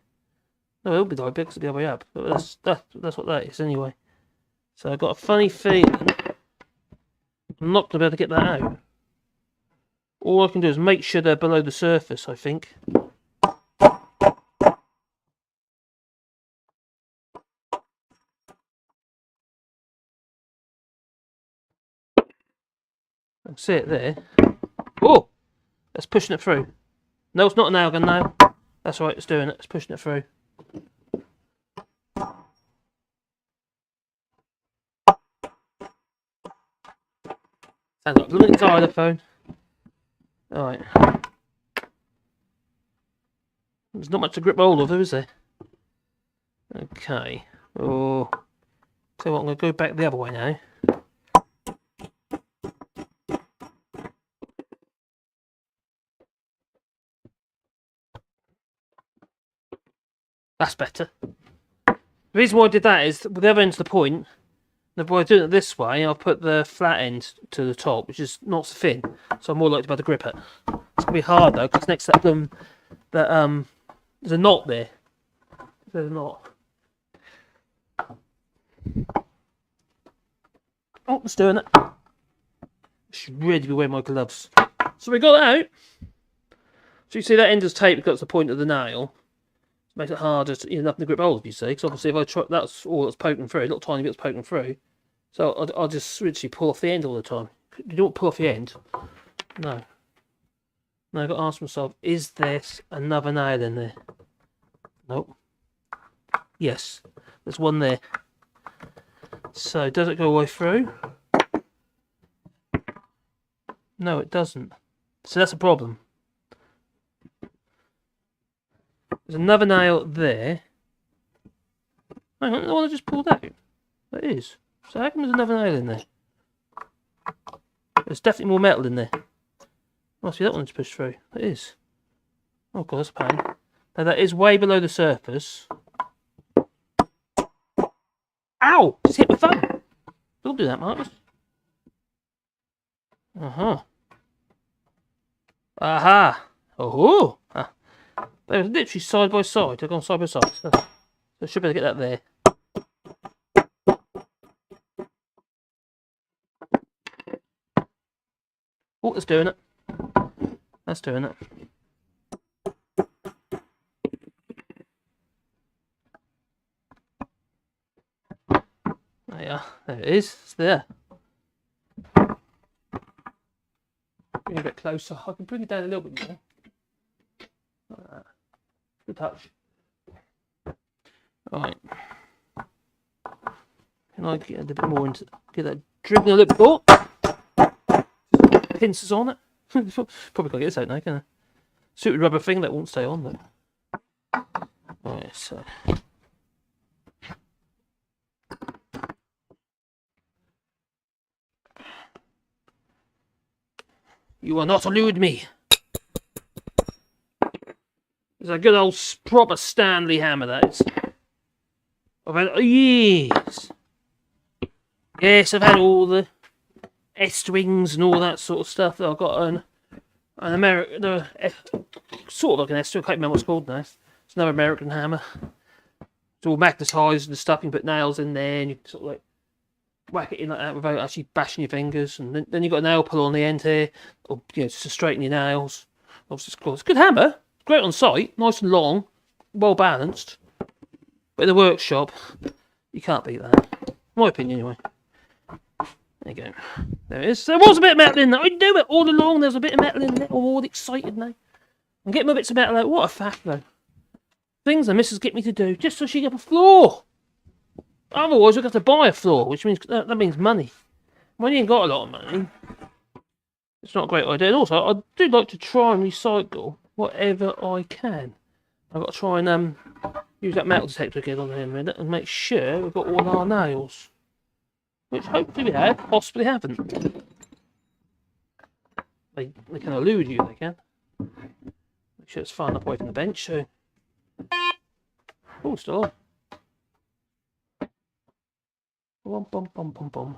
No, it'll be the light bit because it'll be the other way up. But that's what that is anyway. So I've got a funny feeling I'm not going to be able to get that out. All I can do is make sure they're below the surface, I think. I can see it there. Oh! That's pushing it through. No, it's not a nail gun now. That's right, it's doing it. It's pushing it through. Sounds like a blooming xylophone. Alright. There's not much to grip hold of, is there? Okay. Oh. So what, I'm going to go back the other way now. That's better. The reason why I did that is the other end's the point. And by doing it this way, I'll put the flat end to the top, which is not so thin, so I'm more likely to be able to grip it. It's gonna be hard though, because next to that there's a knot there. There's a knot. Oh, it's doing it. I should really be wearing my gloves. So we got that out. So you see that end is taped got to the point of the nail. It makes it harder to nothing to grip hold of, you see. Because obviously if I try, that's all that's poking through, a little tiny bit's poking through. So I'll just literally pull off the end all the time. You don't pull off the end. No. Now I've got to ask myself, is there another nail in there? Nope. Yes. There's one there. So does it go all the way through? No, it doesn't. So that's a problem. There's another nail there. Hang on, the one I just pulled out. That is. So how come there's another nail in there? There's definitely more metal in there. Must be that one's pushed through. It is. Oh god, that's a pain. Now that is way below the surface. Ow! Just hit my phone. Don't do that, Marcus. Uh-huh. Aha! Oh! Ah. They're literally side by side. They've gone side by side. So I should be able to get that there. Oh, that's doing it. That's doing it. There you are. There it is. It's there. Bring it a bit closer. I can bring it down a little bit more. Like that. Good touch. Right. Can I get a little bit more into get that dribbling a little bit more? Pincers on it. Probably can't get this out now, can I? Suited rubber thing that won't stay on though. Right, so. You will not elude me. It's a good old proper Stanley hammer, that is. I've had years. Yes, I've had all the S-wings and all that sort of stuff. I've got an American, sort of like an S-wing. I can't remember what it's called now. It's another American hammer. It's all magnetised and stuff. You can put nails in there and you sort of like whack it in like that without actually bashing your fingers. And then you've got a nail puller on the end here, or just to straighten your nails. Obviously, it's a good hammer. It's great on site, nice and long, well balanced. But in the workshop, you can't beat that. In my opinion, anyway. There you go. There it is. There was a bit of metal in there. I knew it all along. There's a bit of metal in there. I'm all excited now. I'm getting my bits of metal out. What a faff, though. Things the missus get me to do just so she can get a floor. Otherwise, we've got to buy a floor, which means that means money. When you ain't got a lot of money, it's not a great idea. And also, I do like to try and recycle whatever I can. I've got to try and use that metal detector again on there in a minute and make sure we've got all our nails. Which hopefully we have, possibly haven't. They can elude you, they can. Make sure it's far enough away from the bench, so... Oh, still on. Bum, bum, bum, bum, bum.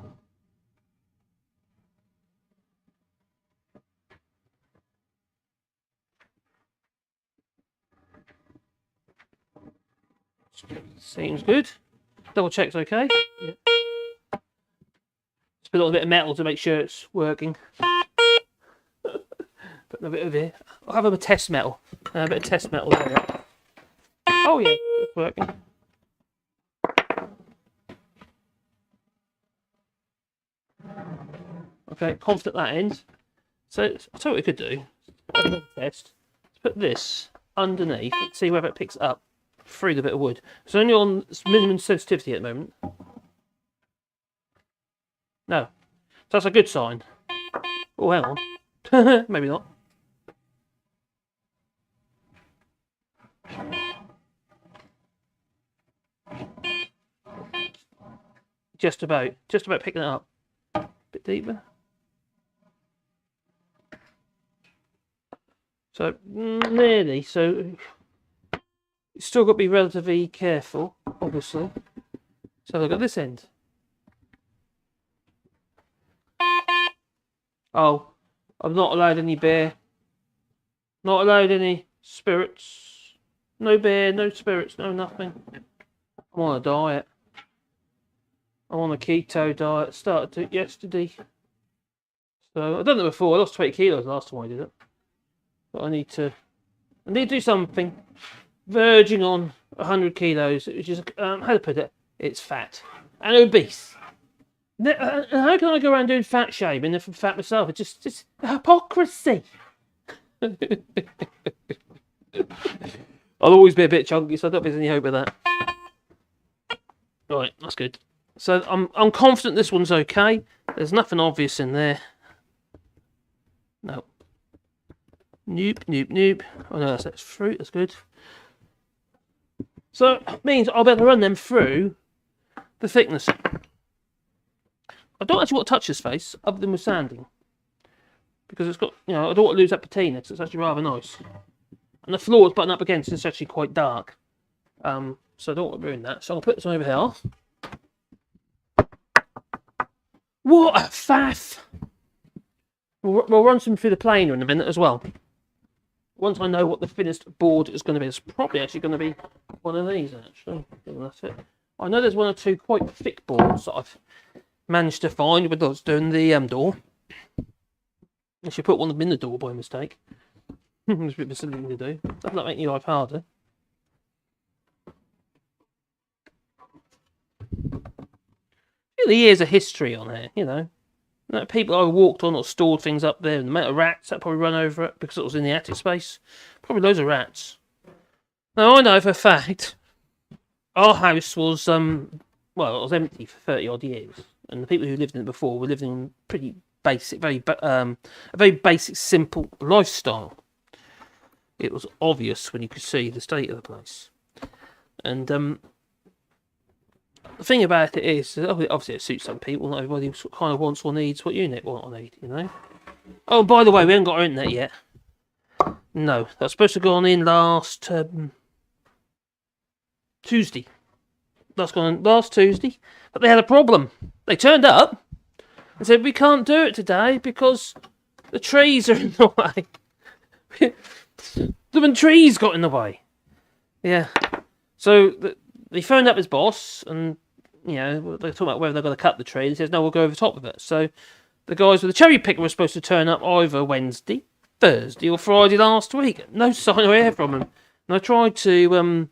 Seems good. Double check's okay. Yeah. Just put a little bit of metal to make sure it's working. Put a bit of here. I'll have a test metal. A bit of test metal there. Oh yeah, it's working. Okay, confident that end. So I'll tell you what we could do. Another test. Let's put this underneath. See whether it picks up through the bit of wood. It's only on minimum sensitivity at the moment. No. So that's a good sign. Oh, hang on. Maybe not. Just about picking it up. A bit deeper. So, nearly. So, you've still got to be relatively careful, obviously. So, look at this end. Oh, I'm not allowed any beer. Not allowed any spirits. No beer, no spirits, no nothing. I'm on a diet. I'm on a keto diet. Started it yesterday. So, I've done it before. I lost 20 kilos last time I did it. But I need to do something verging on 100 kilos, which is, how to put it, it's fat and obese. How can I go around doing fat shaming if I'm fat myself? It's just hypocrisy. I'll always be a bit chunky, so I don't think there's any hope of that. Right, that's good. So I'm confident this one's okay. There's nothing obvious in there. No. Nope, nope, nope. Oh no, that's fruit, that's good. So it means I'll be able to run them through the thickness. I don't actually want to touch this face other than with sanding. Because it's got, I don't want to lose that patina because it's actually rather nice. And the floor is buttoned up against, it's actually quite dark. So I don't want to ruin that. So I'll put this over here. What a faff! We'll run some through the planer in a minute as well. Once I know what the finished board is going to be, it's probably actually going to be one of these, actually. That's it. I know there's one or two quite thick boards that I've managed to find when I was doing the door. I should put one of them in the door by mistake. It's a bit of a silly thing to do. Doesn't that make your life harder? The years of history on here, you know. People I walked on or stored things up there, and the amount of rats that probably run over it because it was in the attic space. Probably loads of rats. Now I know for a fact our house was well, it was empty for 30 odd years, and the people who lived in it before were living in pretty basic, a very basic, simple lifestyle. It was obvious when you could see the state of the place, and the thing about it is, obviously it suits some people. Not everybody kind of wants or needs what you want or need, you know. Oh, by the way, we haven't got our internet yet. No, that's supposed to have gone in last Tuesday. That's gone in last Tuesday, but they had a problem. They turned up and said we can't do it today because the trees are in the way. The trees got in the way. Yeah. So they phoned up his boss, and you know they're talking about whether they're going to cut the tree. He says, "No, we'll go over the top of it." So the guys with the cherry picker were supposed to turn up either Wednesday, Thursday, or Friday last week. No sign or air from them. And I tried to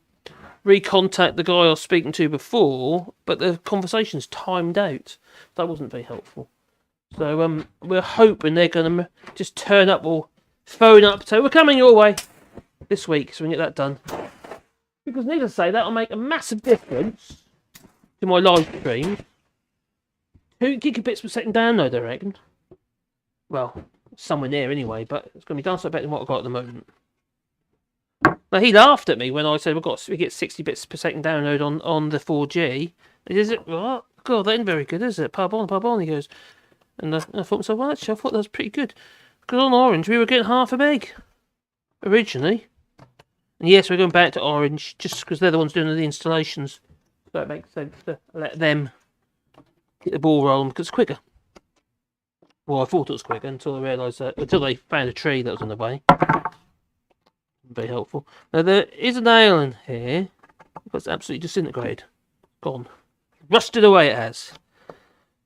recontact the guy I was speaking to before, but the conversation's timed out. That wasn't very helpful. So we're hoping they're going to just turn up or phone up, say we're coming your way this week, so we can get that done. Because needless to say, that'll make a massive difference to my live stream. 2 gigabits per second download, I reckon. Well, somewhere near anyway, but it's going to be done so better than what I've got at the moment. Now, he laughed at me when I said we get 60 bits per second download on the 4G. Is it? What? God, that ain't very good, is it? Pardon, he goes. And I thought to myself, well, actually, I thought that was pretty good. Because on Orange, we were getting half a meg originally. And yes, we're going back to Orange just because they're the ones doing the installations. So it makes sense to let them get the ball rolling because it's quicker. Well, I thought it was quicker until I realised that, until they found a tree that was on the way. Very helpful. Now, there is a nail in here that's absolutely disintegrated. Gone. Rusted away it has.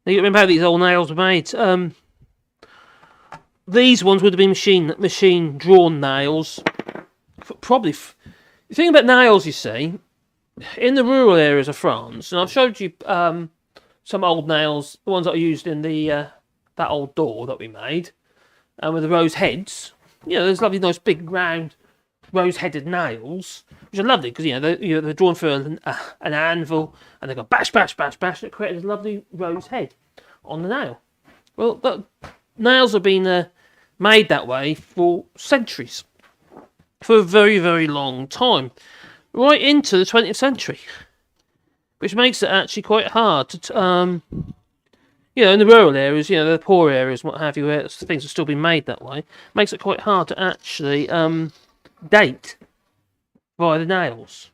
Now, you remember how these old nails were made? These ones would have been machine drawn nails. Probably. The thing about nails, you see, in the rural areas of France, and I've showed you some old nails, the ones that I used in the that old door that we made, with the rose heads. You know, there's lovely, nice, big, round, rose-headed nails, which are lovely because they're drawn through an anvil, and they go bash, bash, bash, bash, and it created a lovely rose head on the nail. Well, nails have been made that way for centuries, for a very, very long time, right into the 20th century, which makes it actually quite hard to, in the rural areas, the poor areas, what have you, where things are still being made that way, makes it quite hard to actually date via the nails.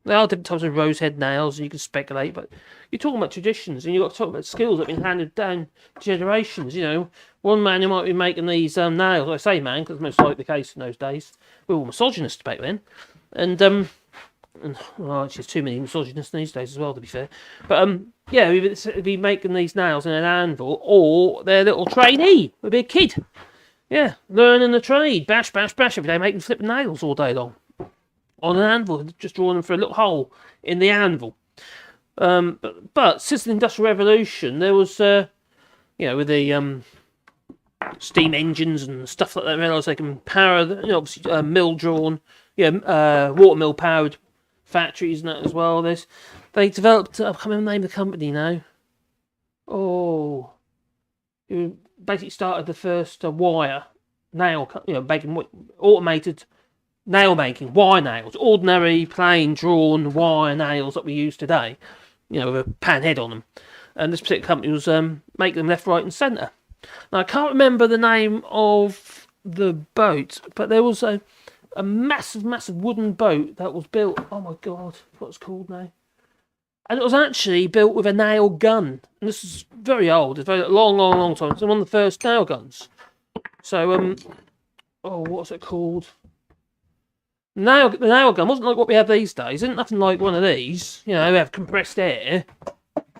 There are different types of rosehead nails, and you can speculate, but you're talking about traditions, and you've got to talk about skills that have been handed down generations. One man who might be making these nails, I say man, because most likely the case in those days, we were all misogynists back then, and well, actually, there's too many misogynists these days as well, to be fair. But we'd be making these nails in an anvil, or their little trainee would be a kid. Yeah, learning the trade, bash, bash, bash every day, making flipping nails all day long on an anvil, just drawing them for a little hole in the anvil. But since the Industrial Revolution, there was, with the steam engines and stuff like that, realised they can power, obviously mill drawn, water mill powered factories and that as well. They developed, I can't remember the name of the company now. Oh, it basically started the first wire nail, making automated nail making, wire nails, ordinary plain drawn wire nails that we use today, with a pan head on them. And this particular company was making them left, right, and centre. Now I can't remember the name of the boat, but there was a a massive, massive wooden boat that was built. Oh my god, what's it called now? And it was actually built with a nail gun. And this is very old. It's very long time. It's one of the first nail guns. So oh, what's it called? The nail gun wasn't like what we have these days. Isn't nothing like one of these. You know, we have compressed air,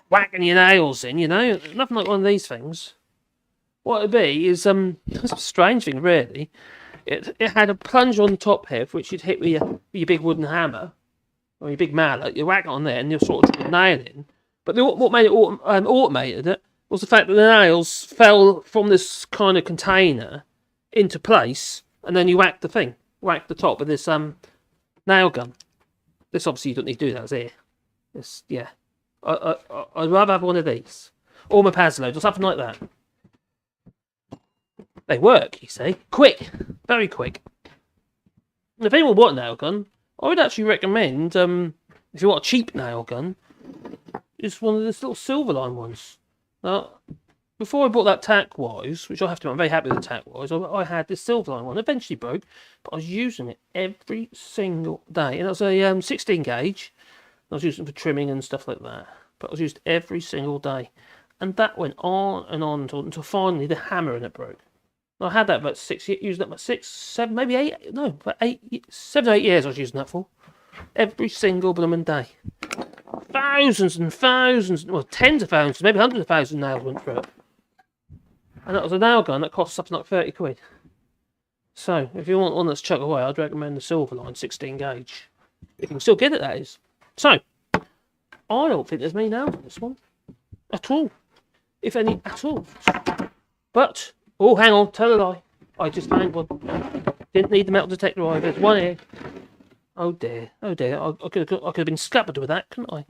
whacking your nails in. You know, nothing like one of these things. What it'd be is it's a strange thing, really. It had a plunger on the top here, which you'd hit with your big wooden hammer or your big mallet. You whack it on there, and you'll sort of drill a nail in. But what made it automated it was the fact that the nails fell from this kind of container into place, and then you whack the thing. Whack the top with this nail gun. This obviously you don't need to do that, is it? This, yeah. I'd rather have one of these. Or my Pazload, or something like that. They work, you see. Quick. Very quick. And if anyone want a nail gun, I would actually recommend, if you want a cheap nail gun, is one of these little Silverline ones. Now, before I bought that Tack-Wise, which I have to admit, I'm very happy with the Tack-Wise, I had this Silverline one. It eventually broke, but I was using it every single day. And it was a 16 gauge. I was using it for trimming and stuff like that. But I was used every single day. And that went on and on until finally the hammer in it broke. And I had that about 6 years, used that about 6, 7, maybe 8, no, about 7 or 8 years I was using that for. Every single blooming day. Thousands and thousands, well, tens of thousands, maybe hundreds of thousands of nails went through it. And that was a nail gun that cost something like 30 quid. So, if you want one that's chuck away, I'd recommend the Silverline 16 gauge. You can still get it, that is. So, I don't think there's many nails in this one. At all. If any, at all. But, oh, hang on, tell a lie. I just found one. Didn't need the metal detector either. There's one here. Oh dear, oh dear. I could have been scuppered with that, couldn't I?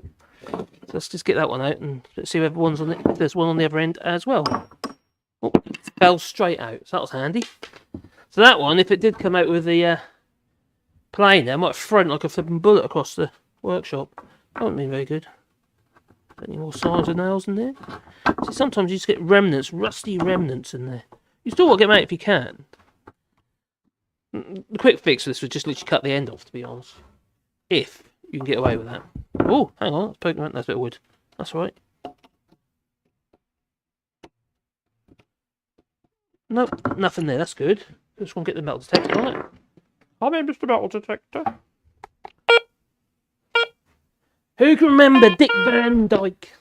So let's just get that one out and let's see if there's one on the other end as well. Oh, it fell straight out, so that was handy. So that one, if it did come out with the plane there, I might have thrown like a flipping bullet across the workshop. That wouldn't be very good. Any more signs of nails in there? See, sometimes you just get remnants, rusty remnants in there. You still want to get them out if you can. The quick fix for this was just literally cut the end off, to be honest. If you can get away with that. Oh, hang on, that's poking around. That's a bit of wood. That's all right. Nope, nothing there. That's good. Just want to get the metal detector on it. I'm in just the metal detector. Who can remember Dick Van Dyke?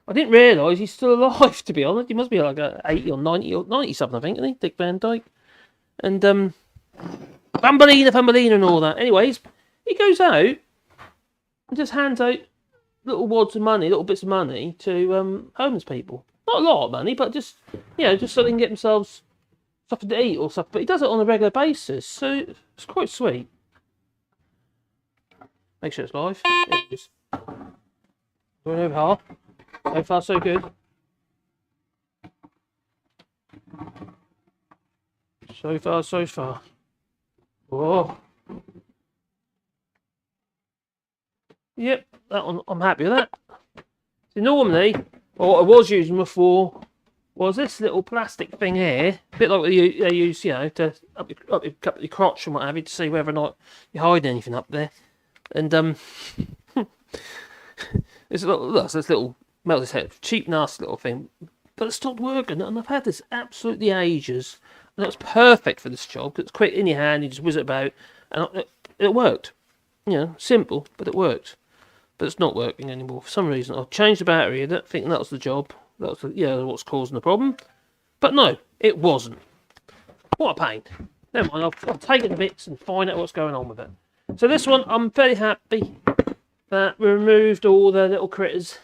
I didn't realise he's still alive, to be honest. He must be like 80 or 90 something, I think, isn't he? Dick Van Dyke. And, Thumbelina and all that. Anyways, he goes out and just hands out little wads of money, little bits of money to homeless people. Not a lot of money, but just, you know, just so they can get themselves something to eat or stuff. But he does it on a regular basis, so it's quite sweet. Make sure it's live. There it is. Going over half. So far, so good. So far, so far. Whoa. Yep, that one, I'm happy with that. See, normally, what I was using before was this little plastic thing here. A bit like what they use, you know, to up your crotch and what have you, to see whether or not you're hiding anything up there. And, this little metal detector, cheap, nasty little thing. But it stopped working, and I've had this absolutely ages. And it was perfect for this job, because it's quick in your hand, you just whiz it about, and it worked. You know, simple, but it worked. But it's not working anymore for some reason. I've changed the battery in it, thinking that was the job. That was what's causing the problem. But no, it wasn't. What a pain. Never mind, I'll take it to bits and find out what's going on with it. So this one, I'm very happy that we removed all the little critters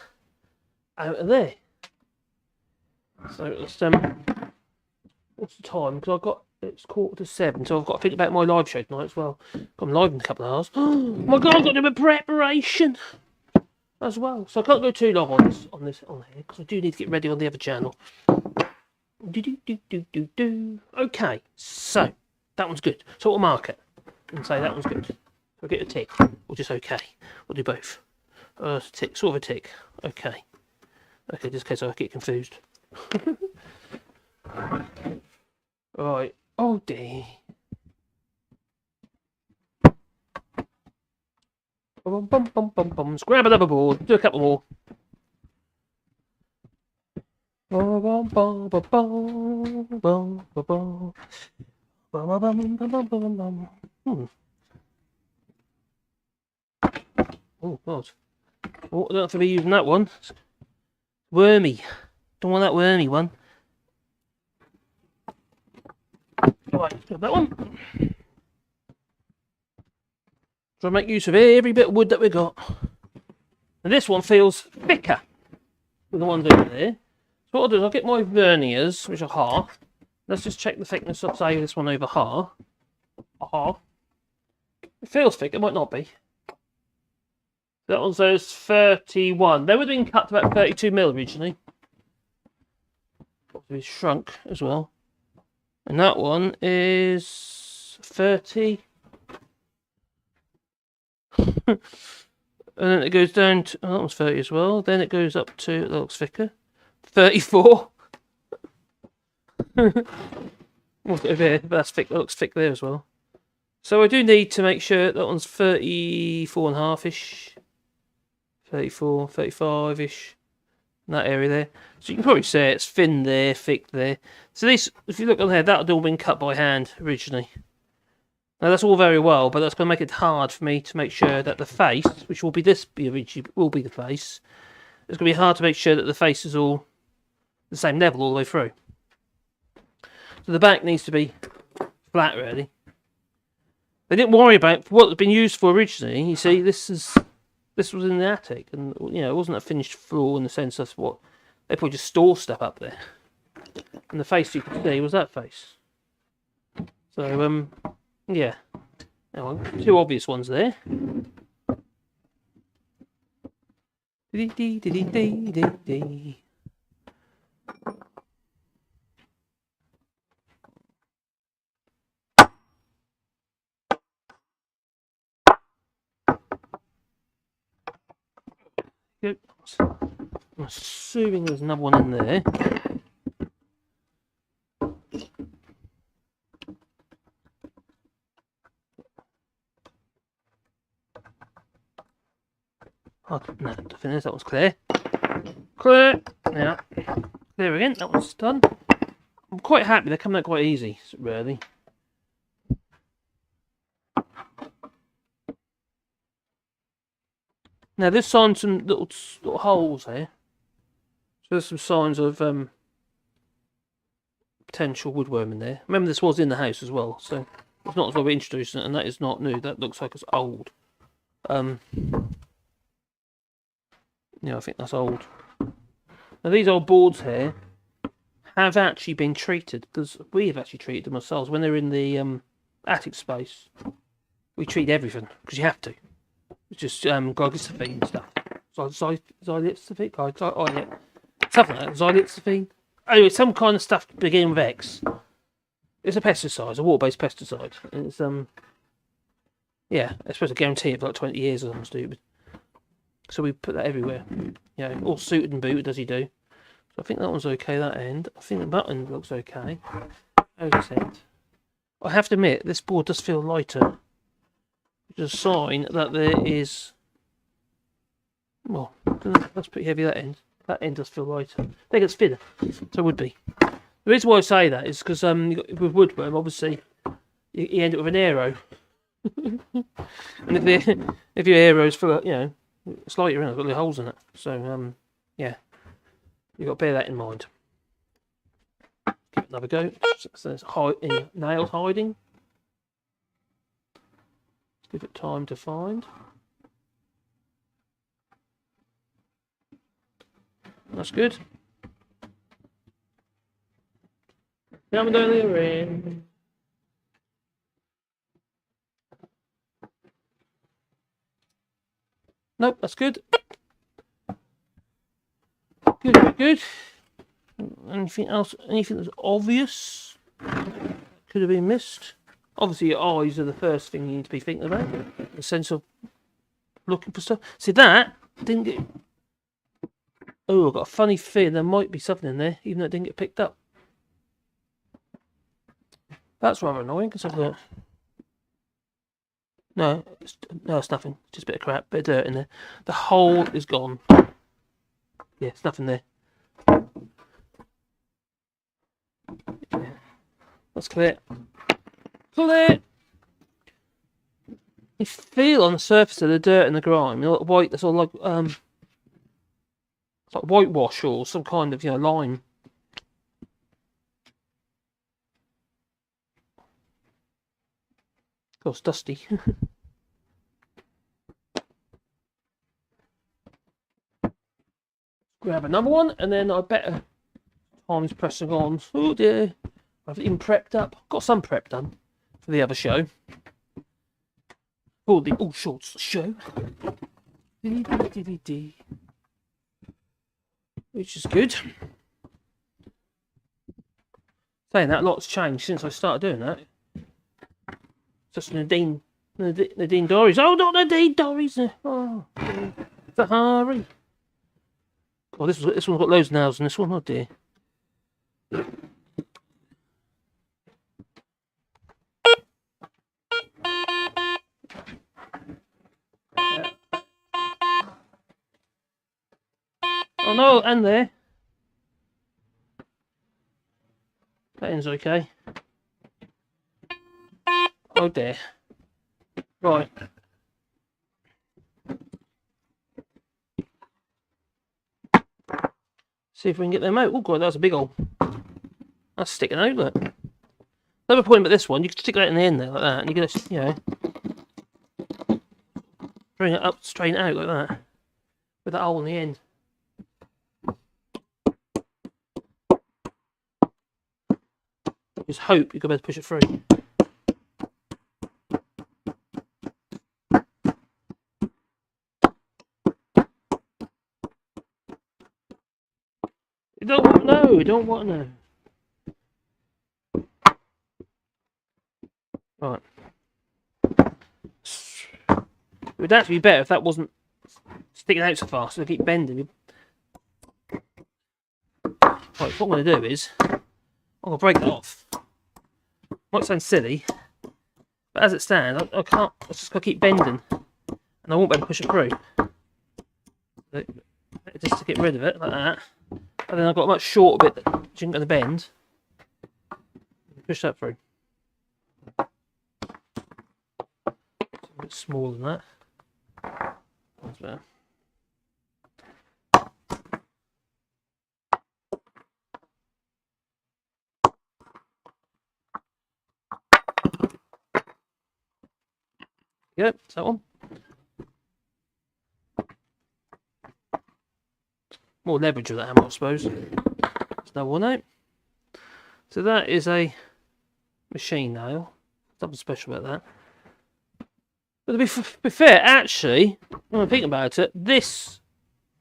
out of there. So let's what's the time? Because it's 7:15, so I've got to think about my live show tonight as well. I'm live in a couple of hours. Oh my god, I've got to do a preparation as well. So I can't go too long on here, because I do need to get ready on the other channel. Okay, so that one's good. So I'll mark it and say that one's good. So I'll get a tick, or just okay. We'll do both. Tick, sort of a tick. Okay. Okay, just in case I get confused. Right. Oh dear. Bum, bum, bum, bum, bum. Grab another board. Do a couple more. Bum, bum, bum, bum, bum, bum, bum, bum. Bum, bum, bum, bum, bum, bum. Oh, God. Oh, I don't have to be using that one. Wormy. Don't want that wormy one. Right, grab that one. Try to make use of every bit of wood that we got. And this one feels thicker than the ones over there. So what I'll do is I'll get my verniers, which are half. Let's just check the thickness of, say, this one over half. It feels thick, it might not be. That one says 31. They would have been cut to about 32mm originally. It's shrunk as well. And that one is 30. And then it goes down to, oh, that one's 30 as well. Then it goes up to, that looks thicker, 34. That's thick, that looks thick there as well. So I do need to make sure that one's 34.5-ish. 34, 35-ish. In that area there. So you can probably say it's thin there, thick there. So this, if you look on there, that would all been cut by hand originally. Now that's all very well, but that's going to make it hard for me to make sure that the face, which will be will be the face, it's going to be hard to make sure that the face is all the same level all the way through. So the back needs to be flat, really. They didn't worry about what had been used for originally. You see, this was in the attic, and you know, it wasn't a finished floor in the sense of what they probably just store stuff up there. And the face you could see was that face. So yeah. Now, two obvious ones there. Good. I'm assuming there's another one in there. Oh, no, to finish, that one's clear. Clear! Yeah. Clear again, that one's done. I'm quite happy, they're coming out quite easy, really. Now, there's signs some little holes here. So there's some signs of potential woodworm in there. Remember, this was in the house as well, so it's not as though we're introducing it, and that is not new. That looks like it's old. Yeah, I think that's old. Now, these old boards here have actually been treated, because we have actually treated them ourselves. When they're in the attic space, we treat everything, because you have to. It's just glyphosate and stuff. Xylithophene? Oh, yeah. Something like that. Xylithophene. Anyway, some kind of stuff beginning with X. It's a pesticide, it's a water-based pesticide. And it's, yeah, it's supposed to guarantee it for like 20 years or something stupid. So we put that everywhere. You know, all suited and booted as you do. So I think that one's okay, that end. I think the button looks okay. How's this end? I have to admit, this board does feel lighter. Which is a sign that there is... Well, that's pretty heavy, that end. That end does feel lighter. I think it's thinner, so it would be. The reason why I say that is because with woodworm, obviously, you end up with an arrow. And if your arrow's full of, you know, it's lighter, it's got little holes in it. So, yeah, you've got to bear that in mind. Give it another go. So there's nails hiding. Give it time to find. That's good. Now we're down the other end. Nope, that's good. Good, very good. Anything else? Anything that's obvious? Could have been missed. Obviously, your eyes are the first thing you need to be thinking about. The sense of looking for stuff. See, that didn't get... Oh, I've got a funny feeling there might be something in there, even though it didn't get picked up. That's rather annoying, because I've got... No, it's nothing. Just a bit of crap, bit of dirt in there. The hole is gone. Yeah, it's nothing there. Yeah. That's clear. Clear! You feel on the surface of the dirt and the grime, you know, like white, that's all like, it's like whitewash or some kind of, lime. Of course, dusty. Grab another one, and then I better time's pressing on. Oh dear, I've even prepped up. Got some prep done for the other show. For the All Shorts show. Which is good. Saying that, a lot's changed since I started doing that. Just Nadine Dorries. Oh, not Nadine Dorries. Oh, the hurry. Oh, this one's got loads of nails in this one. Oh dear. Oh no, and there. That ends okay. Oh dear. Right. See if we can get them out. Oh god, that's a big hole. That's sticking out, look. Another point about this one, you can stick that in the end there like that, and you're gonna, bring it up straight out like that. With that hole in the end. Just hope you can better push it through. You don't want to know, you don't want to know. Right. It would actually be better if that wasn't sticking out so fast, so I keep bending. Right, what I'm going to do is, I'm going to break that off. Might sound silly, but as it stands, I can't, I just got to keep bending, and I won't be able to push it through. So, just to get rid of it, like that. And then I've got a much shorter bit that isn't going to bend. Push that through. A bit smaller than that. That's better. Yep, it's that one. More leverage with that hammer, I suppose. There's another one out. So that is a machine nail. Nothing special about that. But to be fair, actually, when I'm thinking about it, this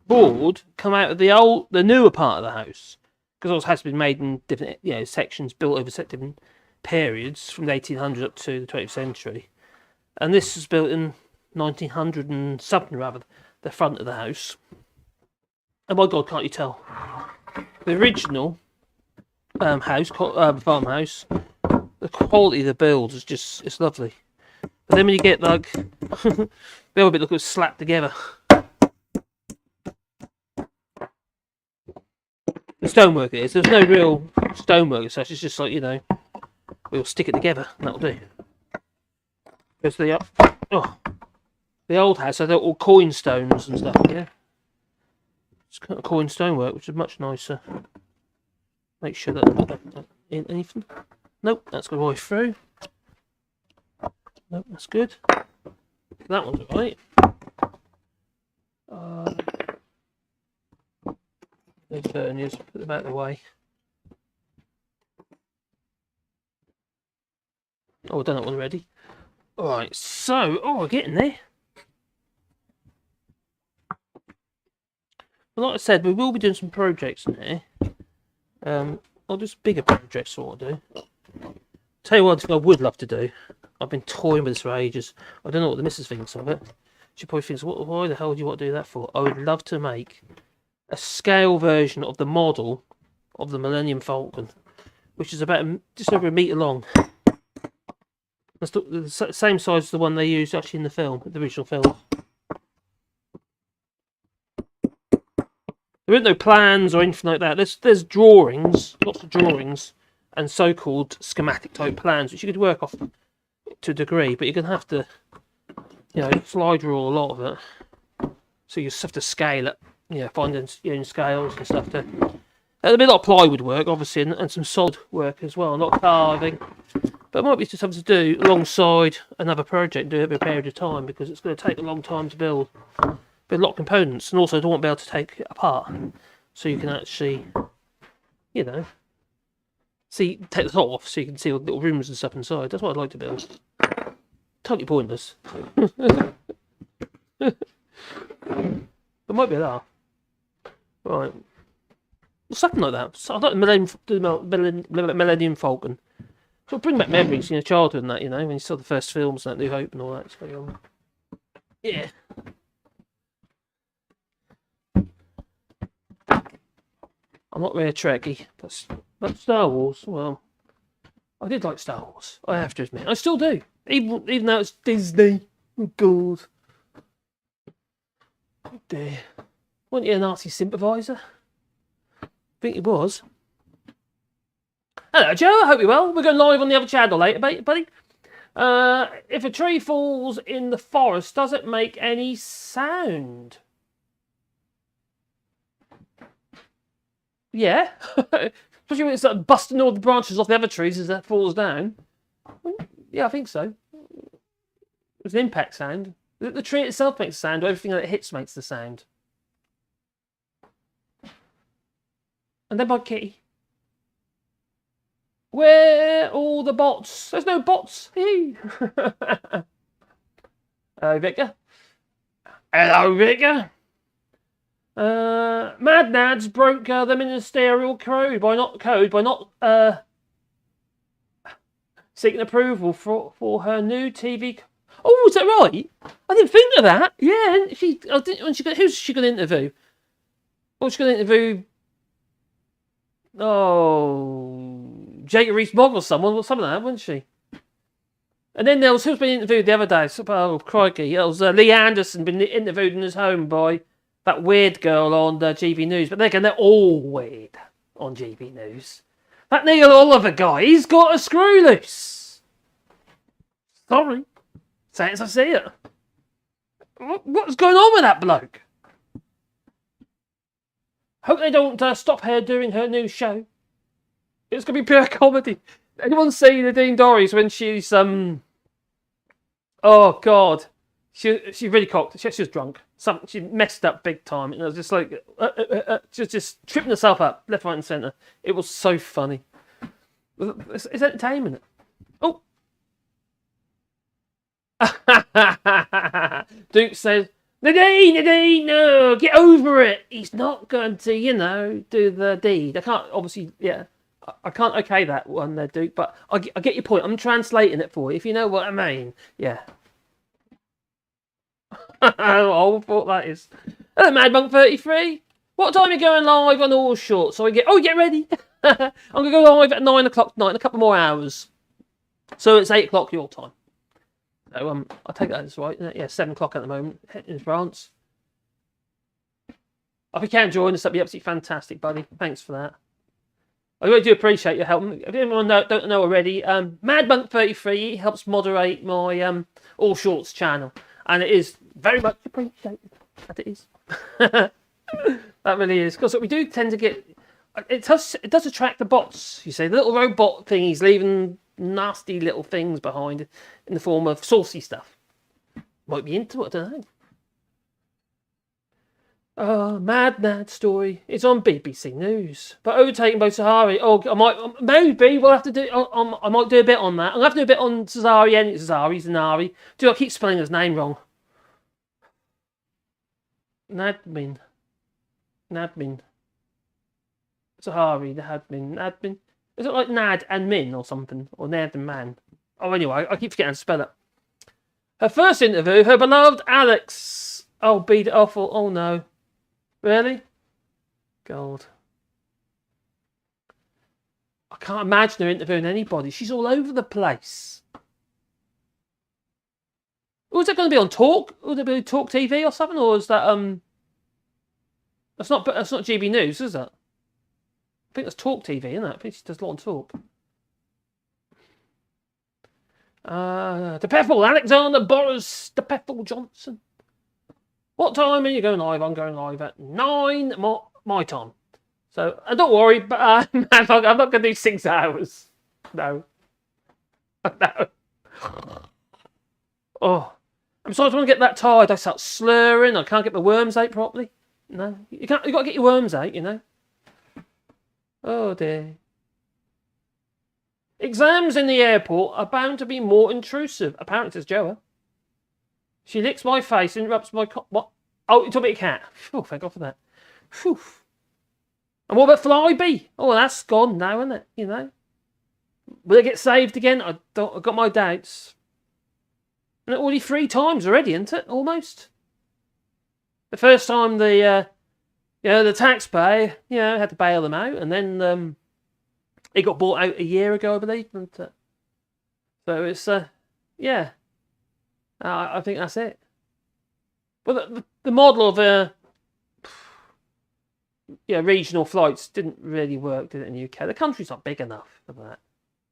board come out of the newer part of the house, because it has been made in different, sections built over different periods from the 1800s up to the 20th century. And this was built in 1900 and something rather, the front of the house. Oh my god, can't you tell? The original farmhouse, the quality of the build is just, it's lovely. But then when you get like, the other bit looks slapped together. The stonework it is, there's no real stonework as such, it's just like, we'll stick it together and that'll do. Because the old house had all coin stones and stuff, yeah. It's kind of coin stonework, which is much nicer. Make sure that in anything. Nope, that's going right through. Nope, that's good. That one's alright. Those verniers, put them out of the way. Oh, I've done that one already. Alright, so, we're getting there. Well, like I said, we will be doing some projects in here. I'll do some bigger projects, what I'll do. Tell you one thing I would love to do. I've been toying with this for ages. I don't know what the missus thinks of it. She probably thinks, why the hell do you want to do that for? I would love to make a scale version of the model of the Millennium Falcon, which is about just over a metre long. That's the same size as the one they used actually in the film, the original film. There aren't no plans or anything like that. There's drawings, lots of drawings, and so-called schematic type plans, which you could work off to a degree, but you're going to have to, slide rule a lot of it. So you just have to scale it, find your own scales and stuff. There'll be a lot of plywood work, obviously, and some solid work as well, a lot of carving. But it might be just something to do alongside another project, do it over a period of time, because it's going to take a long time to build. But a lot of components, and also I don't want to be able to take it apart, so you can actually, take the top off, so you can see all the little rooms and stuff inside. That's what I'd like to build. Totally pointless. But might be that. Right. Something like that. So I like the Millennium Falcon. So bring back memories, childhood and that, when you saw the first films and that, New Hope and all that. So, yeah. I'm not really a Trekkie, but Star Wars, well, I did like Star Wars, I have to admit. I still do, even though it's Disney. Oh, God. Oh, dear. Wasn't you a Nazi sympathiser? I think he was. Hello, Joe, I hope you're well. We're going live on the other channel later, buddy. If a tree falls in the forest, does it make any sound? Yeah. Especially when it's like busting all the branches off the other trees as that falls down. Yeah, I think so. It's an impact sound. The tree itself makes a sound, or everything that it hits makes the sound. And then my kitty. Where are all the bots? There's no bots. Hello, Victor. Hello, Victor. Mad Nads broke the ministerial code by not seeking approval for her new TV. Oh, is that right? I didn't think of that. Yeah, who's she going to interview? What's she going to interview? Oh, Jacob Rees-Mogg or someone like that, wasn't she? And then there was who's been interviewed the other day? Oh, crikey! It was Lee Anderson been interviewed in his home by that weird girl on the GB News. But they're all weird on GB News. That Neil Oliver guy, he's got a screw loose. Sorry, say it as I see it. What's going on with that bloke? Hope they don't stop her doing her new show. It's going to be pure comedy. Anyone see the Dean Doris when she's oh God, she really cocked. She was drunk. She messed up big time. And it was just like just tripping herself up left, right, and centre. It was so funny. It's entertainment. Oh, Duke says, Nadine, no, get over it. He's not going to, do the deed. I can't, obviously, I can't okay that one there, Duke, but I get your point. I'm translating it for you, if you know what I mean. Yeah. I thought that is. Hello, MadMonk33. What time are you going live on All Short? So get ready. I'm going to go live at 9 o'clock tonight in a couple more hours. So it's 8 o'clock your time. So I'll take that as right. Yeah, 7 o'clock at the moment in France. If you can join us, that'd be absolutely fantastic, buddy. Thanks for that. I really do appreciate your help. If anyone don't know already, MadMonk33 helps moderate my All Shorts channel, and it is very much appreciated. That it is. That really is, because we do tend to get. It does attract the bots. You see, the little robot thingies leaving nasty little things behind in the form of saucy stuff. Might be into it, I don't know. Mad story. It's on BBC News. But overtaken by Sahari. Oh, maybe we'll have to do. I might do a bit on that. I'll have to do a bit on Zanari. Do I keep spelling his name wrong? Nadmin. Sahari, the admin. Is it like Nad and Min or something? Or Nad and Man? Oh, anyway, I keep forgetting to spell it. Her first interview, her beloved Alex. Oh, beat it awful. Oh, no. Really? God. I can't imagine her interviewing anybody. She's all over the place. Was it going to be on Talk? Would it be Talk TV or something, or is that That's not GB News, is it? I think that's Talk TV, isn't it? I think she does a lot on Talk. De Peffel, Alexander Boris De Peffel Johnson. What time are you going live? I'm going live at 9 my time. So, don't worry, but I'm not going to do 6 hours. No. No. Oh. I'm sorry, when I get that tired, I start slurring. I can't get my worms out properly. No. You got to get your worms out, you know. Oh, dear. Exams in the airport are bound to be more intrusive, apparently, says Joa. She licks my face and rubs my... What? Oh, you're talking about your cat. Oh, thank God for that. Whew. And what about Flyby? Oh, that's gone now, isn't it? You know? Will it get saved again? I've got my doubts. And already 3 times already, isn't it? Almost. The first time the taxpayer, had to bail them out, and then it got bought out a year ago, I believe. And, so it's, I think that's it. But the model of regional flights didn't really work, did it, in the UK? The country's not big enough for that.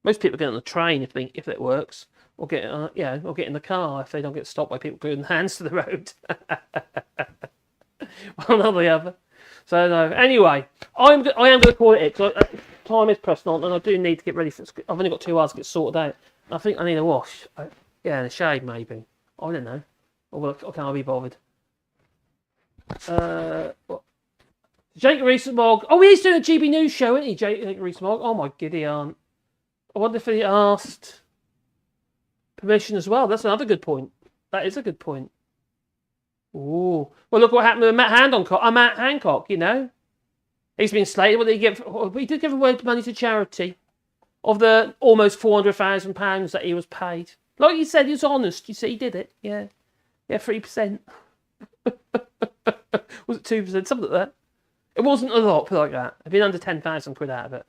Most people get on the train if it works, or get in the car if they don't get stopped by people putting hands to the road. One or the other. So no. Anyway, I am going to call it. Time is pressing on, and I do need to get ready for. I've only got 2 hours to get sorted out. I think I need a wash. And a shave maybe. I don't know. Or can't be bothered. What? Jake Rees-Mogg. Oh, he's doing a GB News show, isn't he? Jake Rees-Mogg. Oh my giddy aunt. I wonder if he asked permission as well. That's another good point. That is a good point. Ooh. Well, look what happened with Matt Hancock, you know. He's been slated. What did he give? He did give away money to charity of the almost £400,000 that he was paid. Like he said, he was honest. You see, he did it. Yeah. Yeah, 3%. Was it 2%? Something like that. It wasn't a lot, put it like that. It'd been under 10,000 quid out of it.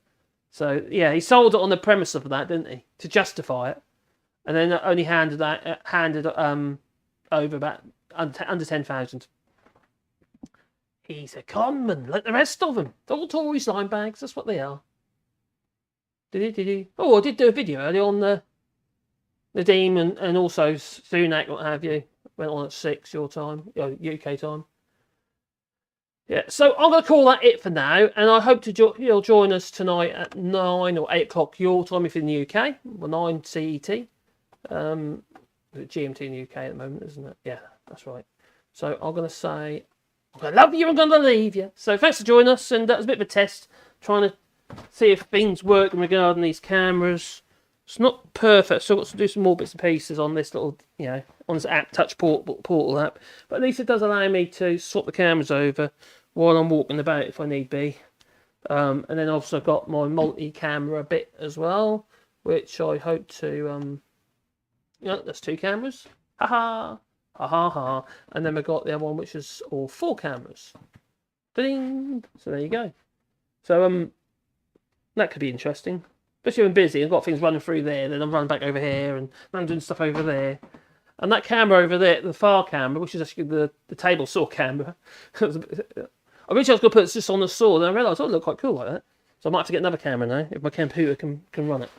So, yeah, he sold it on the premise of that, didn't he? To justify it. And then only handed over about under 10,000. He's a conman, like the rest of them. They're all Tories line bags, that's what they are. Did he? Oh, I did do a video earlier on the Nadeem and also Sunak, what have you. Went on at 6 your time, UK time. Yeah, so I'm going to call that it for now, and I hope you'll join us tonight at 9 or 8 o'clock your time if you're in the UK, or 9 CET. GMT in the UK at the moment, isn't it? Yeah, that's right. So I'm going to say, I'm going to love you, I'm going to leave you. So thanks for joining us, and that was a bit of a test, trying to see if things work regarding these cameras. It's not perfect, so I've got to do some more bits and pieces on this little, on this app, Touch Portal app. But at least it does allow me to swap the cameras over while I'm walking about if I need be. And then I've also got my multi-camera bit as well, which I hope to, that's 2 cameras. Ha ha. Ha ha ha. And then we've got the other one, which is all 4 cameras. Ding! So there you go. So, that could be interesting. Especially when I'm busy, I've got things running through there, then I'm running back over here, and I'm doing stuff over there. And that camera over there, the far camera, which is actually the table saw camera. I originally was going to put this just on the saw, then I realised, it looked quite cool like that. So I might have to get another camera now, if my computer can run it.